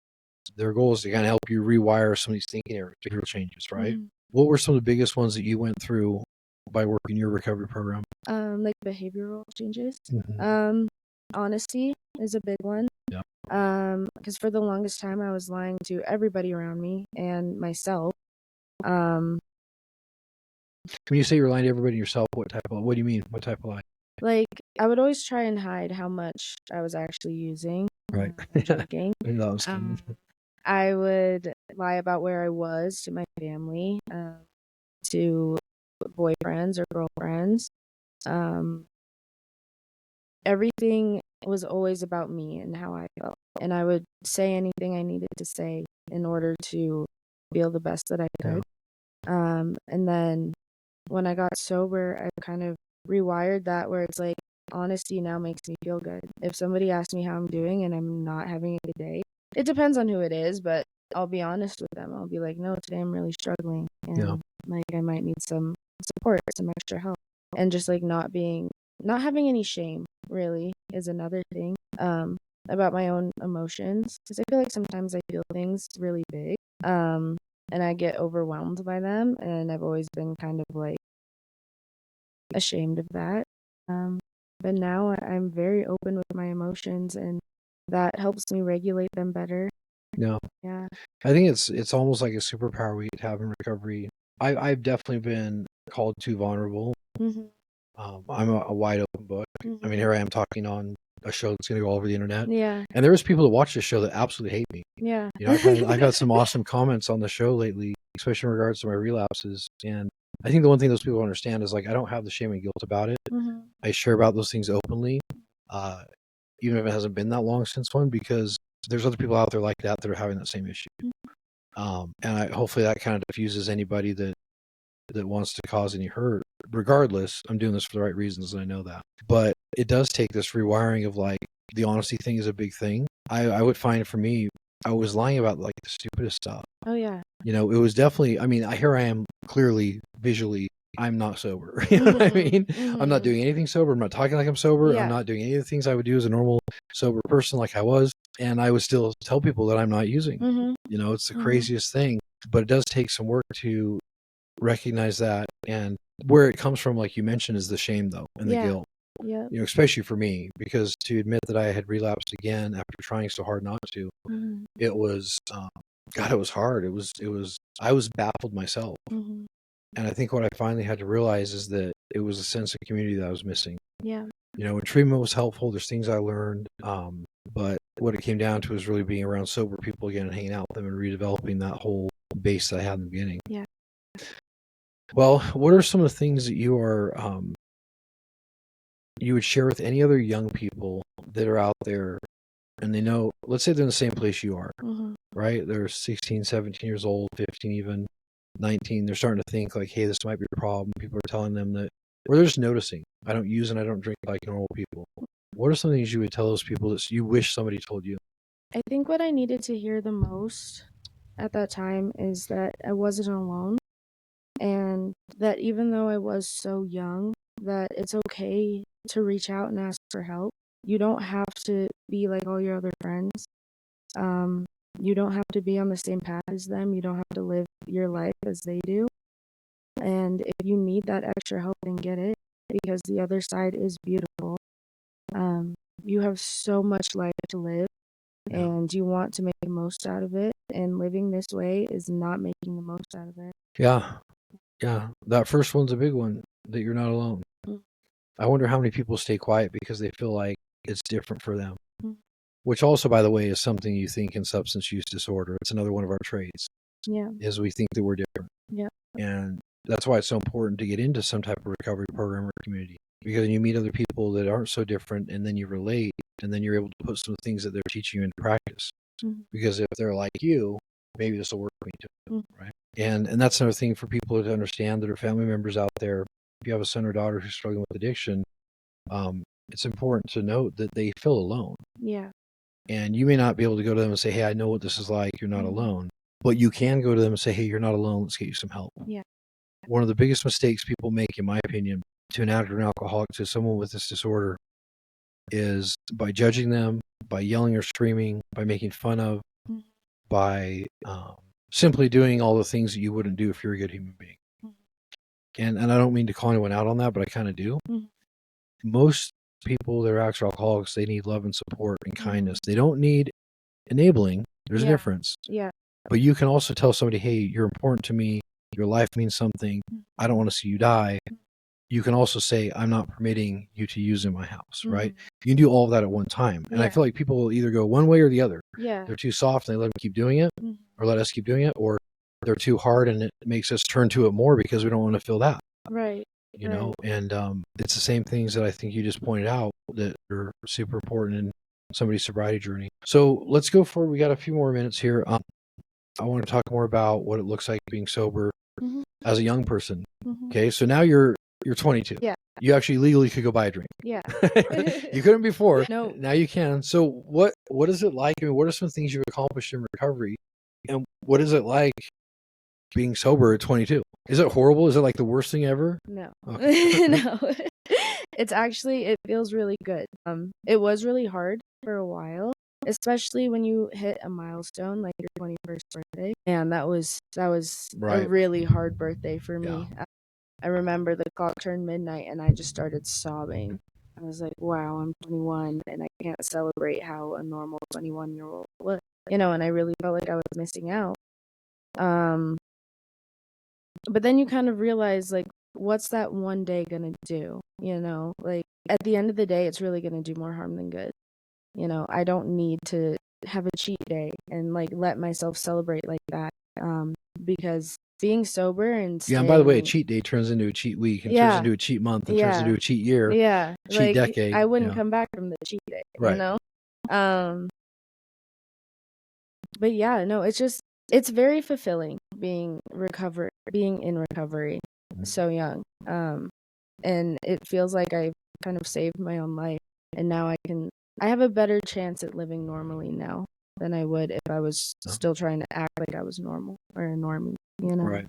their goal is to kind of help you rewire some of these thinking areas, behavioral changes, right? Mhm. What were some of the biggest ones that you went through by working your recovery program? Like behavioral changes. Mhm. Honesty is a big one. Yeah. Because for the longest time I was lying to everybody around me and myself. Um, When you say you're lying to everybody and yourself, what do you mean? What type of lie? like I would always try and hide how much I was actually using, Right. drinking. That was Um, fun. I would lie about where I was to my family, to boyfriends or girlfriends. Um, Everything was always about me and how I felt. And I would say anything I needed to say in order to feel the best that I could. And then when I got sober, I kind of rewired that where it's like honesty now makes me feel good. If somebody asks me how I'm doing and I'm not having a good day, it depends on who it is, but I'll be honest with them. I'll be like, no, today I'm really struggling Yeah. and like I might need some support, some extra help. And just like not having any shame really is another thing. About my own emotions because I feel like sometimes I feel things really big. And I get overwhelmed by them, and I've always been kind of like ashamed of that. But now I'm very open with my emotions, and that helps me regulate them better. No. Yeah. I think it's almost like a superpower we have in recovery. I've definitely been called too vulnerable. Mhm. I'm a wide open book. I mean, Mhm. here I am talking on a show that's going to go all over the internet, Yeah. and there's people that watch this show that absolutely hate me. Yeah. You know, I've had some awesome comments on the show lately, especially in regards to my relapses. And I think the one thing those people understand is like I don't have the shame and guilt about it. Mhm. I share about those things openly, uh, even if it hasn't been that long since one, because there's other people out there like that are having that same issue. And hopefully that kind of diffuses anybody that wants to cause any hurt. Regardless, I'm doing this for the right reasons, and I know that. But it does take this rewiring of like the honesty thing is a big thing. I would find for me, I was lying about like the stupidest stuff. Oh yeah. You know, it was definitely. I mean, here I am clearly visually. I'm not sober. You know what I mean? I'm not Mhm. doing anything sober. I'm not talking like I'm sober. I'm Yeah. not doing any of the things I would do as a normal sober person like I was. And I would still tell people that I'm not using. Mhm. You know, it's the Mhm. craziest thing. But it does take some work to recognize that. And where it comes from, like you mentioned, is the shame though and the Yeah. guilt. Yep. You know, especially for me, because to admit that I had relapsed again after trying so hard not to, Mhm. it was God, it was hard. I was baffled myself. Mhm. And I think what I finally had to realize is that it was a sense of community that I was missing. Yeah. You know, when treatment was helpful, there's things I learned. But what it came down to was really being around sober people again and hanging out with them and redeveloping that whole base that I had in the beginning. Yeah. Well, what are some of the things that you would share with any other young people that are out there and they know, let's say they're in the same place you are, Mhm. right? They're 16, 17 years old, 15 even, 19. They're starting to think like, hey, this might be a problem. People are telling them that, or they're just noticing, I don't use and I don't drink like normal people. What are some things you would tell those people that you wish somebody told you? I think what I needed to hear the most at that time is that I wasn't alone, and that even though I was so young, that it's okay to reach out and ask for help. You don't have to be like all your other friends. Um, you don't have to be on the same path as them. You don't have to live your life as they do. And if you need that extra help, then get it because the other side is beautiful. Um, you have so much life to live Yeah. and you want to make the most out of it. And living this way is not making the most out of it. Yeah. Yeah. That first one's a big one, that you're not alone. Mm. I wonder how many people stay quiet because they feel like it's different for them. Mm. Which also, by the way, is something you think in substance use disorder. It's another one of our traits, Yeah. is we think that we're different. Yeah. And that's why it's so important to get into some type of recovery program or community. Because then you meet other people that aren't so different and then you relate and then you're able to put some of the things that they're teaching you into practice. Mm. Because if they're like you, maybe this will work for me too. Mm. Right. And that's another thing for people to understand that are family members out there. If you have a son or daughter who's struggling with addiction, it's important to note that they feel alone. Yeah. And you may not be able to go to them and say, hey, I know what this is like. You're not alone. But you can go to them and say, hey, you're not alone. Let's get you some help. Yeah. One of the biggest mistakes people make, in my opinion, to an addict or an alcoholic, to someone with this disorder, is by judging them, by yelling or screaming, by making fun of. Mm. by simply doing all the things that you wouldn't do if you're a good human being. And I don't mean to call anyone out on that, but I kind of do. Most people that are actual alcoholics, they need love and support and kindness. They don't need enabling. There's a difference. Yeah. But you can also tell somebody, hey, you're important to me. Your life means something. I don't want to see you die. You can also say, I'm not permitting you to use in my house, right? You can do all of that at one time. And I feel like people will either go one way or the other. Yeah. They're too soft and they let them keep doing it, or let us keep doing it, or they're too hard and it makes us turn to it more because we don't want to feel that. Right. You know, and it's the same things that I think you just pointed out that are super important in somebody's sobriety journey. So let's go forward. We got a few more minutes here. I want to talk more about what it looks like being sober as a young person. Okay, so now you're 22. Yeah. You actually legally could go buy a drink. Yeah. You couldn't before. No. Now you can. So what is it like? I mean, what are some things you've accomplished in recovery, and what is it like being sober at 22? Is it horrible? Is it like the worst thing ever? No. Okay. No. It's actually, it feels really good. It was really hard for a while, especially when you hit a milestone like your 21st birthday. And that was Right. a really hard birthday for me. Yeah. I remember the clock turned midnight and I just started sobbing. I was like, wow, I'm 21 and I can't celebrate how a normal 21-year-old would, you know, and I really felt like I was missing out. But then you kind of realize, like, what's that one day gonna do? You know, like, at the end of the day, it's really gonna do more harm than good. You know, I don't need to have a cheat day and, like, let myself celebrate like that. Because being sober and Yeah, and by the way, a staying, cheat day turns into a cheat week and turns yeah, into a cheat month and turns yeah, into a cheat year, yeah, cheat like, decade. I wouldn't Yeah. come back from the cheat day, you Right. know? But yeah, no, it's very fulfilling being in recovery so young. And it feels like I've kind of saved my own life, and now I have a better chance at living normally now than I would if I was still trying to act like I was normal or a normie, you know? Right.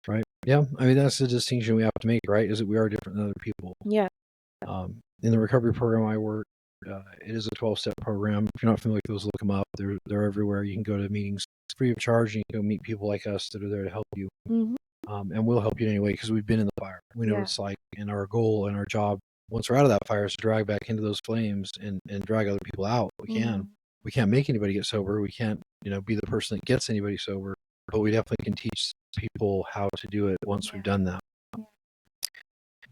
Right. Yeah. I mean, that's the distinction we have to make, right? Is that we are different than other people. Yeah. In the recovery program I work, it is a 12-step program. If you're not familiar with those, look them up. They're everywhere. You can go to meetings free of charge and you can go meet people like us that are there to help you. And we'll help you in any way because we've been in the fire. We know what it's like. And our goal and our job, once we're out of that fire, is to drag back into those flames and drag other people out. We can't make anybody get sober. We can't, be the person that gets anybody sober, but we definitely can teach people how to do it once we've done that.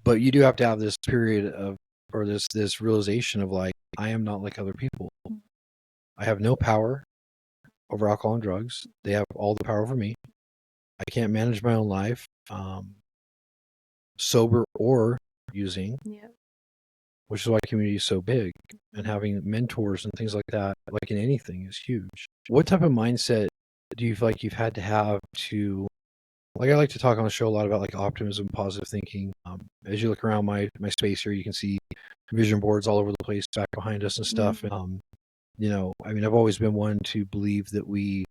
But you do have to have this period of, or this realization of, like, I am not like other people. I have no power over alcohol and drugs. They have all the power over me. I can't manage my own life, sober or using, which is why community is so big, and having mentors and things like that, like in anything, is huge. What type of mindset do you feel like you've had to have to, like, I like to talk on the show a lot about, like, optimism, positive thinking. As you look around my space here, you can see vision boards all over the place back behind us and stuff. And, I mean, I've always been one to believe that we,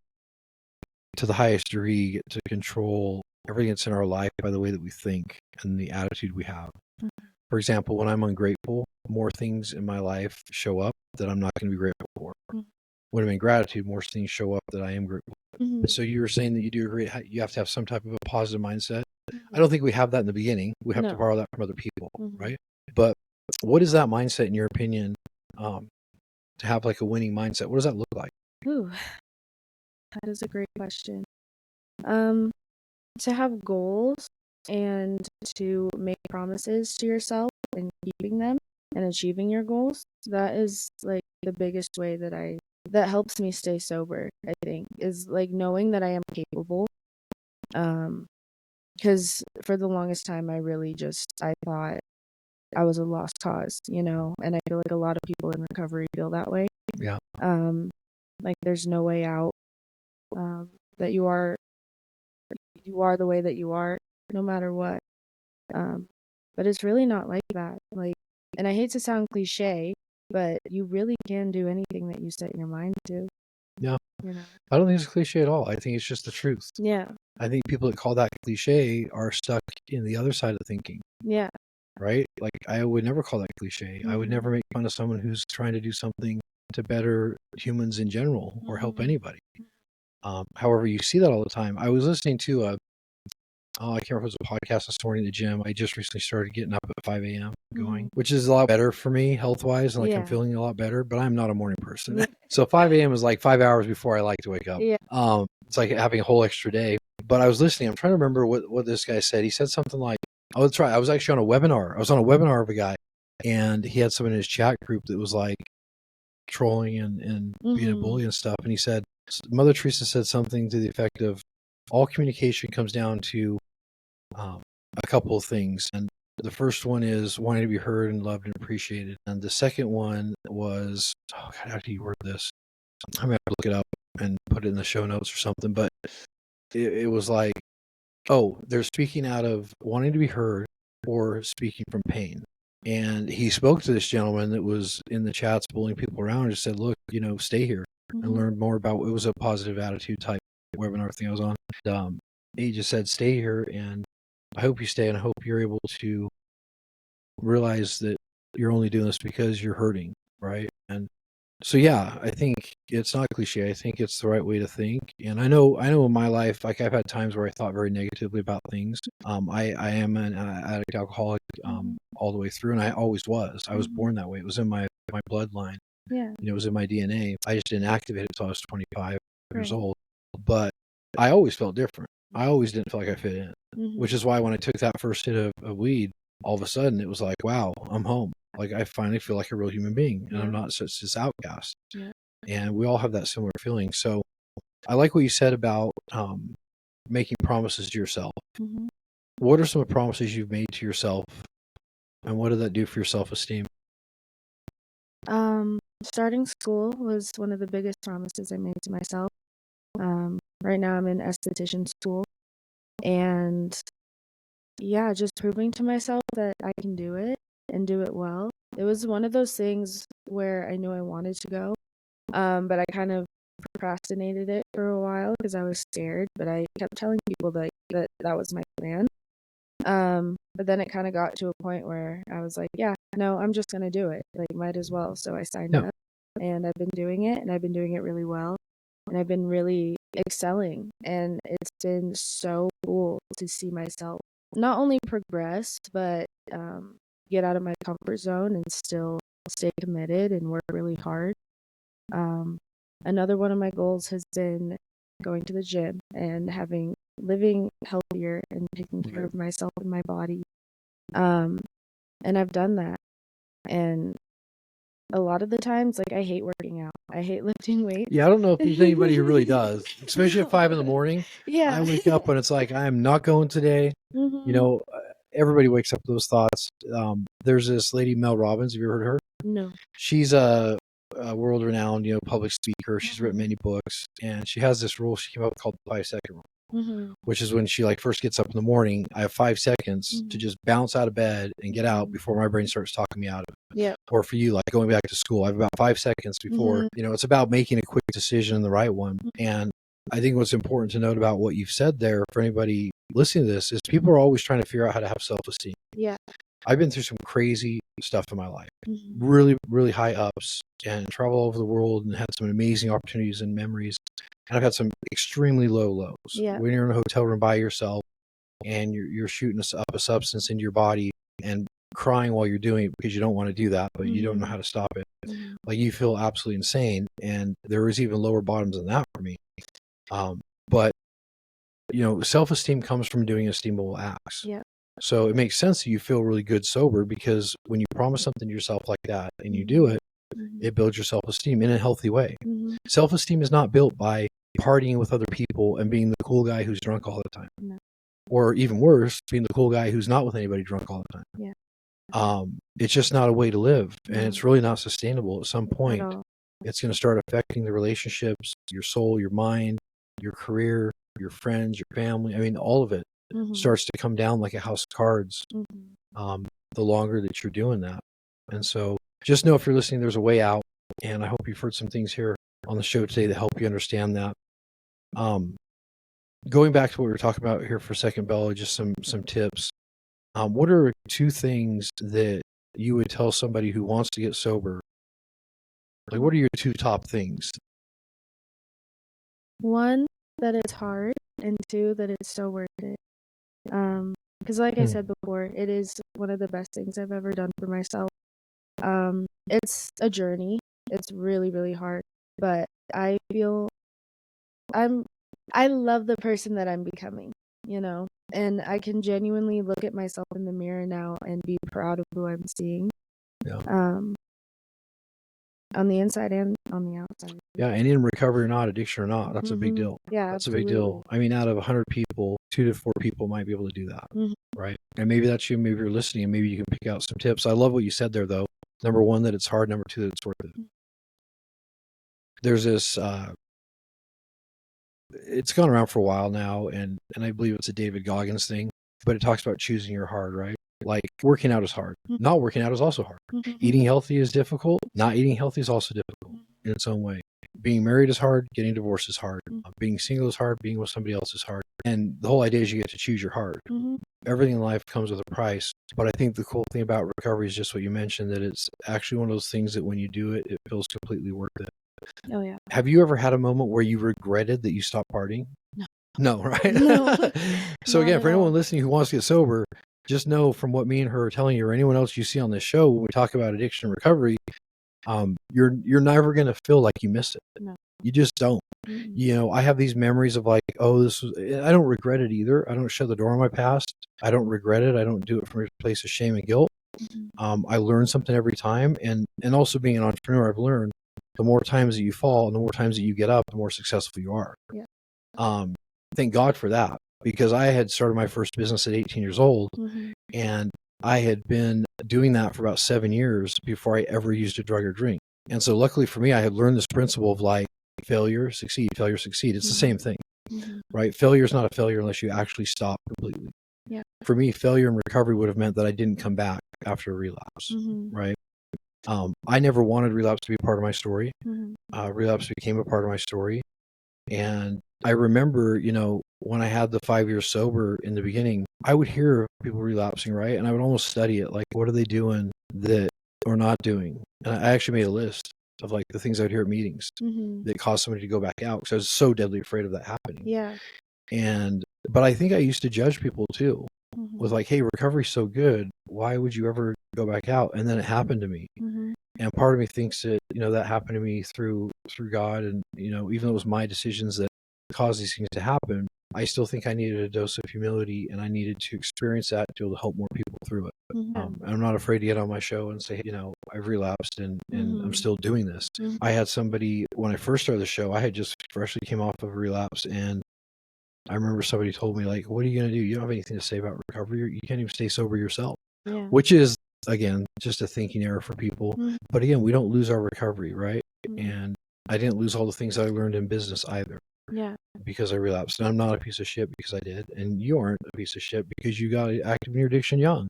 to the highest degree, get to control everything that's in our life by the way that we think and the attitude we have. For example, when I'm ungrateful, more things in my life show up that I'm not going to be grateful for. When I'm in gratitude, more things show up that I am grateful for. So you were saying that you do agree you have to have some type of a positive mindset. I don't think we have that in the beginning. We have to borrow that from other people, right? But what is that mindset, in your opinion, to have, like, a winning mindset? What does that look like? Ooh, that is a great question. To have goals and to make promises to yourself and keeping them and achieving your goals, that is, like, the biggest way that helps me stay sober, I think, is, like, knowing that I am capable. Because for the longest time, I thought I was a lost cause, and I feel like a lot of people in recovery feel that way. Yeah. Like, there's no way out, that you are the way that you are, no matter what. But it's really not like that. Like, and I hate to sound cliche, but you really can do anything that you set your mind to. Yeah. I don't think it's a cliche at all. I think it's just the truth. Yeah. I think people that call that cliche are stuck in the other side of thinking. Yeah. Right? Like, I would never call that cliche. I would never make fun of someone who's trying to do something to better humans in general or help anybody. However, you see that all the time. I was listening to I can't remember if it was a podcast this morning at the gym. I just recently started getting up at 5 a.m. going, which is a lot better for me health wise. And like I'm feeling a lot better, but I'm not a morning person. Yeah. So 5 a.m. is like 5 hours before I like to wake up. Yeah. It's like having a whole extra day. But I was listening. I'm trying to remember what this guy said. He said something like, oh, that's right. I was actually on a webinar. I was on a webinar of a guy, and he had someone in his chat group that was like trolling and being a bully and stuff. And he said, Mother Teresa said something to the effect of, all communication comes down to a couple of things. And the first one is wanting to be heard and loved and appreciated. And the second one was, oh God, how do you word this? I'm going to have to look it up and put it in the show notes or something. But it was like, oh, they're speaking out of wanting to be heard or speaking from pain. And he spoke to this gentleman that was in the chats bullying people around and just said, look, stay here and learn more about it. Was a positive attitude type webinar thing I was on. He just said, stay here, and I hope you stay, and I hope you're able to realize that you're only doing this because you're hurting, right? And so, yeah, I think it's not cliche. I think it's the right way to think. And I know in my life, like I've had times where I thought very negatively about things. I am an addict alcoholic all the way through, and I always was. I was born that way. It was in my bloodline. Yeah. It was in my DNA. I just didn't activate it until I was 25 years old. But I always felt different. I always didn't feel like I fit in, which is why when I took that first hit of weed, all of a sudden it was like, wow, I'm home. Like I finally feel like a real human being, and I'm not such this outcast. Yeah. And we all have that similar feeling. So I like what you said about making promises to yourself. What are some of the promises you've made to yourself, and what did that do for your self-esteem? Starting school was one of the biggest promises I made to myself. Right now I'm in esthetician school, and yeah, just proving to myself that I can do it and do it well. It was one of those things where I knew I wanted to go, but I kind of procrastinated it for a while because I was scared, but I kept telling people that was my plan. But then it kind of got to a point where I was like, yeah, no, I'm just going to do it. Like, might as well. So I signed up, and I've been doing it, and I've been doing it really well, and I've been really excelling. And it's been so cool to see myself not only progress, but get out of my comfort zone and still stay committed and work really hard. Another one of my goals has been going to the gym and living healthier and taking care of myself and my body. And I've done that. And a lot of the times, like, I hate working out. I hate lifting weights. Yeah, I don't know if there's anybody who really does, especially at 5 a.m. Yeah. I wake up and it's like, I am not going today. Everybody wakes up with those thoughts. There's this lady, Mel Robbins. Have you ever heard of her? No. She's a world-renowned, public speaker. She's written many books, and she has this rule she came up with called the 5-second rule, which is when she first gets up in the morning, I have 5 seconds to just bounce out of bed and get out before my brain starts talking me out of it. Yeah. Or for you, like going back to school, I have about 5 seconds before, it's about making a quick decision, the right one. And I think what's important to note about what you've said there for anybody listening to this is people are always trying to figure out how to have self-esteem. Yeah. I've been through some crazy stuff in my life, really, really high ups, and travel all over the world and had some amazing opportunities and memories. And I've had some extremely low lows. Yeah. When you're in a hotel room by yourself and you're shooting up a substance into your body and crying while you're doing it because you don't want to do that, but you don't know how to stop it. Like you feel absolutely insane. And there was even lower bottoms than that for me. But self-esteem comes from doing esteemable acts. Yeah. So it makes sense that you feel really good sober, because when you promise something to yourself like that and you do it, it builds your self-esteem in a healthy way. Self-esteem is not built by partying with other people and being the cool guy who's drunk all the time. No. Or even worse, being the cool guy who's not with anybody drunk all the time. Yeah. It's just not a way to live, and it's really not sustainable. At some point, it's going to start affecting the relationships, your soul, your mind, your career, your friends, your family. I mean, all of it starts to come down like a house of cards the longer that you're doing that. And so just know, if you're listening, there's a way out. And I hope you've heard some things here on the show today that help you understand that. Going back to what we were talking about here for a second, Bella, just some tips. What are 2 things that you would tell somebody who wants to get sober? Like, what are your 2 top things? One that it's hard, and two, that it's so worth it. Because like I said before, it is one of the best things I've ever done for myself. It's a journey. It's really, really hard, but I feel I love the person that I'm becoming, and I can genuinely look at myself in the mirror now and be proud of who I'm seeing. Yeah. On the inside and on the outside. Yeah, and in recovery or not, addiction or not, that's a big deal. Yeah, that's absolutely. a big deal. I mean, out of 100 people, 2 to 4 people might be able to do that, right? And maybe that's you. Maybe you're listening, and maybe you can pick out some tips. I love what you said there, though. Number one, that it's hard. Number two, that it's worth it. There's this. It's gone around for a while now, and I believe it's a David Goggins thing, but it talks about choosing your hard, right? Like working out is hard. Not working out is also hard. Eating healthy is difficult. Not eating healthy is also difficult in its own way. Being married is hard. Getting divorced is hard. Being single is hard. Being with somebody else is hard. And the whole idea is you get to choose your hard. Everything in life comes with a price. But I think the cool thing about recovery is just what you mentioned, that it's actually one of those things that when you do it, it feels completely worth it. Oh, yeah. Have you ever had a moment where you regretted that you stopped partying? No. No, right? No. So again, for anyone all. listening who wants to get sober, just know from what me and her are telling you, or anyone else you see on this show, when we talk about addiction and recovery, you're never going to feel like you missed it. No. You just don't. I have these memories of like, oh, I don't regret it either. I don't shut the door on my past. I don't regret it. I don't do it from a place of shame and guilt. I learn something every time. And also being an entrepreneur, I've learned the more times that you fall and the more times that you get up, the more successful you are. Yeah. Thank God for that, because I had started my first business at 18 years old, and I had been doing that for about 7 years before I ever used a drug or drink. And so luckily for me, I had learned this principle of like failure, succeed, failure, succeed. It's the same thing, right? Failure is not a failure unless you actually stop completely. Yeah. For me, failure and recovery would have meant that I didn't come back after a relapse, right? I never wanted relapse to be part of my story. Relapse became a part of my story. And I remember, when I had the 5 years sober in the beginning, I would hear people relapsing, right? And I would almost study it. Like, what are they doing that or not doing? And I actually made a list of like the things I'd hear at meetings that caused somebody to go back out, because I was so deadly afraid of that happening. Yeah. But I think I used to judge people too with like, hey, recovery's so good. Why would you ever go back out? And then it happened to me. And part of me thinks that, that happened to me through God. And, even though it was my decisions that caused these things to happen, I still think I needed a dose of humility, and I needed to experience that to be able to help more people through it. I'm not afraid to get on my show and say, I've relapsed and I'm still doing this. I had somebody, when I first started the show, I had just freshly came off of a relapse, and I remember somebody told me, like, what are you going to do? You don't have anything to say about recovery. You can't even stay sober yourself, which is, again, just a thinking error for people. But again, we don't lose our recovery, right? And I didn't lose all the things I learned in business either. Yeah. Because I relapsed. And I'm not a piece of shit because I did. And you aren't a piece of shit because you got active in your addiction young.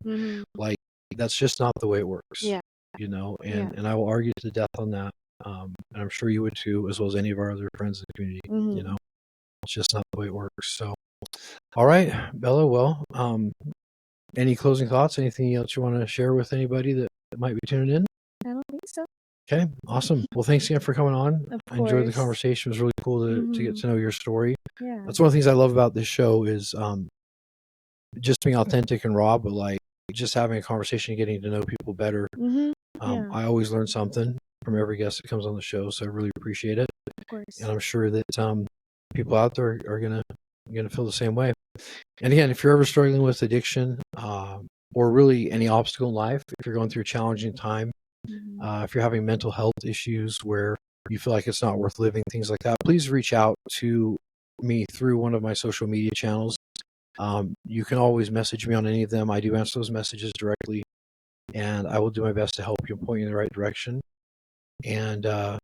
Like, that's just not the way it works. Yeah. And I will argue to the death on that. And I'm sure you would too, as well as any of our other friends in the community. It's just not the way it works. So, all right, Bella. Well, any closing thoughts? Anything else you want to share with anybody that might be tuning in? I don't think so. Okay, awesome. Well, thanks again for coming on. I enjoyed the conversation. It was really cool to get to know your story. Yeah. That's one of the things I love about this show is just being authentic and raw, but like just having a conversation and getting to know people better. I always learn something from every guest that comes on the show, so I really appreciate it. Of course. And I'm sure that people out there are gonna feel the same way. And again, if you're ever struggling with addiction or really any obstacle in life, if you're going through a challenging time, if you're having mental health issues where you feel like it's not worth living, things like that, please reach out to me through one of my social media channels. You can always message me on any of them. I do answer those messages directly, and I will do my best to help you and point you in the right direction. And the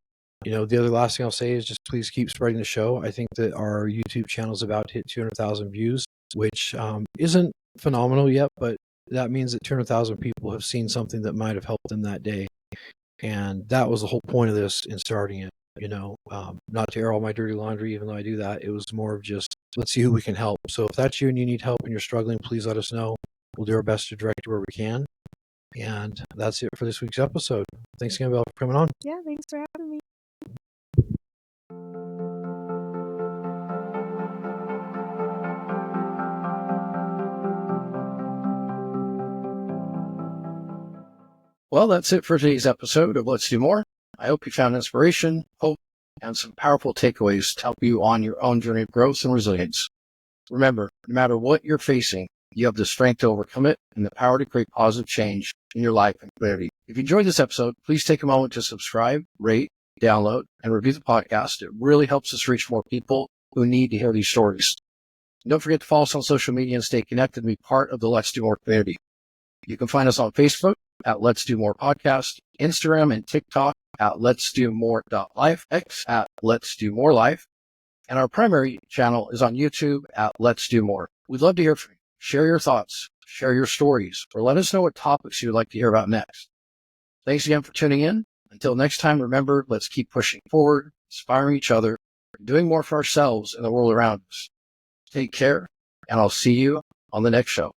other last thing I'll say is just please keep spreading the show. I think that our YouTube channel is about to hit 200,000 views, which isn't phenomenal yet, but that means that 200,000 people have seen something that might have helped them that day. And that was the whole point of this in starting it, not to air all my dirty laundry, even though I do that. It was more of just, let's see who we can help. So if that's you and you need help and you're struggling, please let us know. We'll do our best to direct you where we can. And that's it for this week's episode. Thanks again, Belle, for coming on. Yeah, thanks for having me. Well, that's it for today's episode of Let's Do More. I hope you found inspiration, hope, and some powerful takeaways to help you on your own journey of growth and resilience. Remember, no matter what you're facing, you have the strength to overcome it and the power to create positive change in your life and community. If you enjoyed this episode, please take a moment to subscribe, rate, download, and review the podcast. It really helps us reach more people who need to hear these stories. And don't forget to follow us on social media and stay connected and be part of the Let's Do More community. You can find us on Facebook at Let's Do More Podcast, Instagram and TikTok at Let's Do More.life, X at Let's Do More Life, and our primary channel is on YouTube at Let's Do More. We'd love to hear from you. Share your thoughts, share your stories, or let us know what topics you would like to hear about next. Thanks again for tuning in. Until next time, remember, let's keep pushing forward, inspiring each other, and doing more for ourselves and the world around us. Take care, and I'll see you on the next show.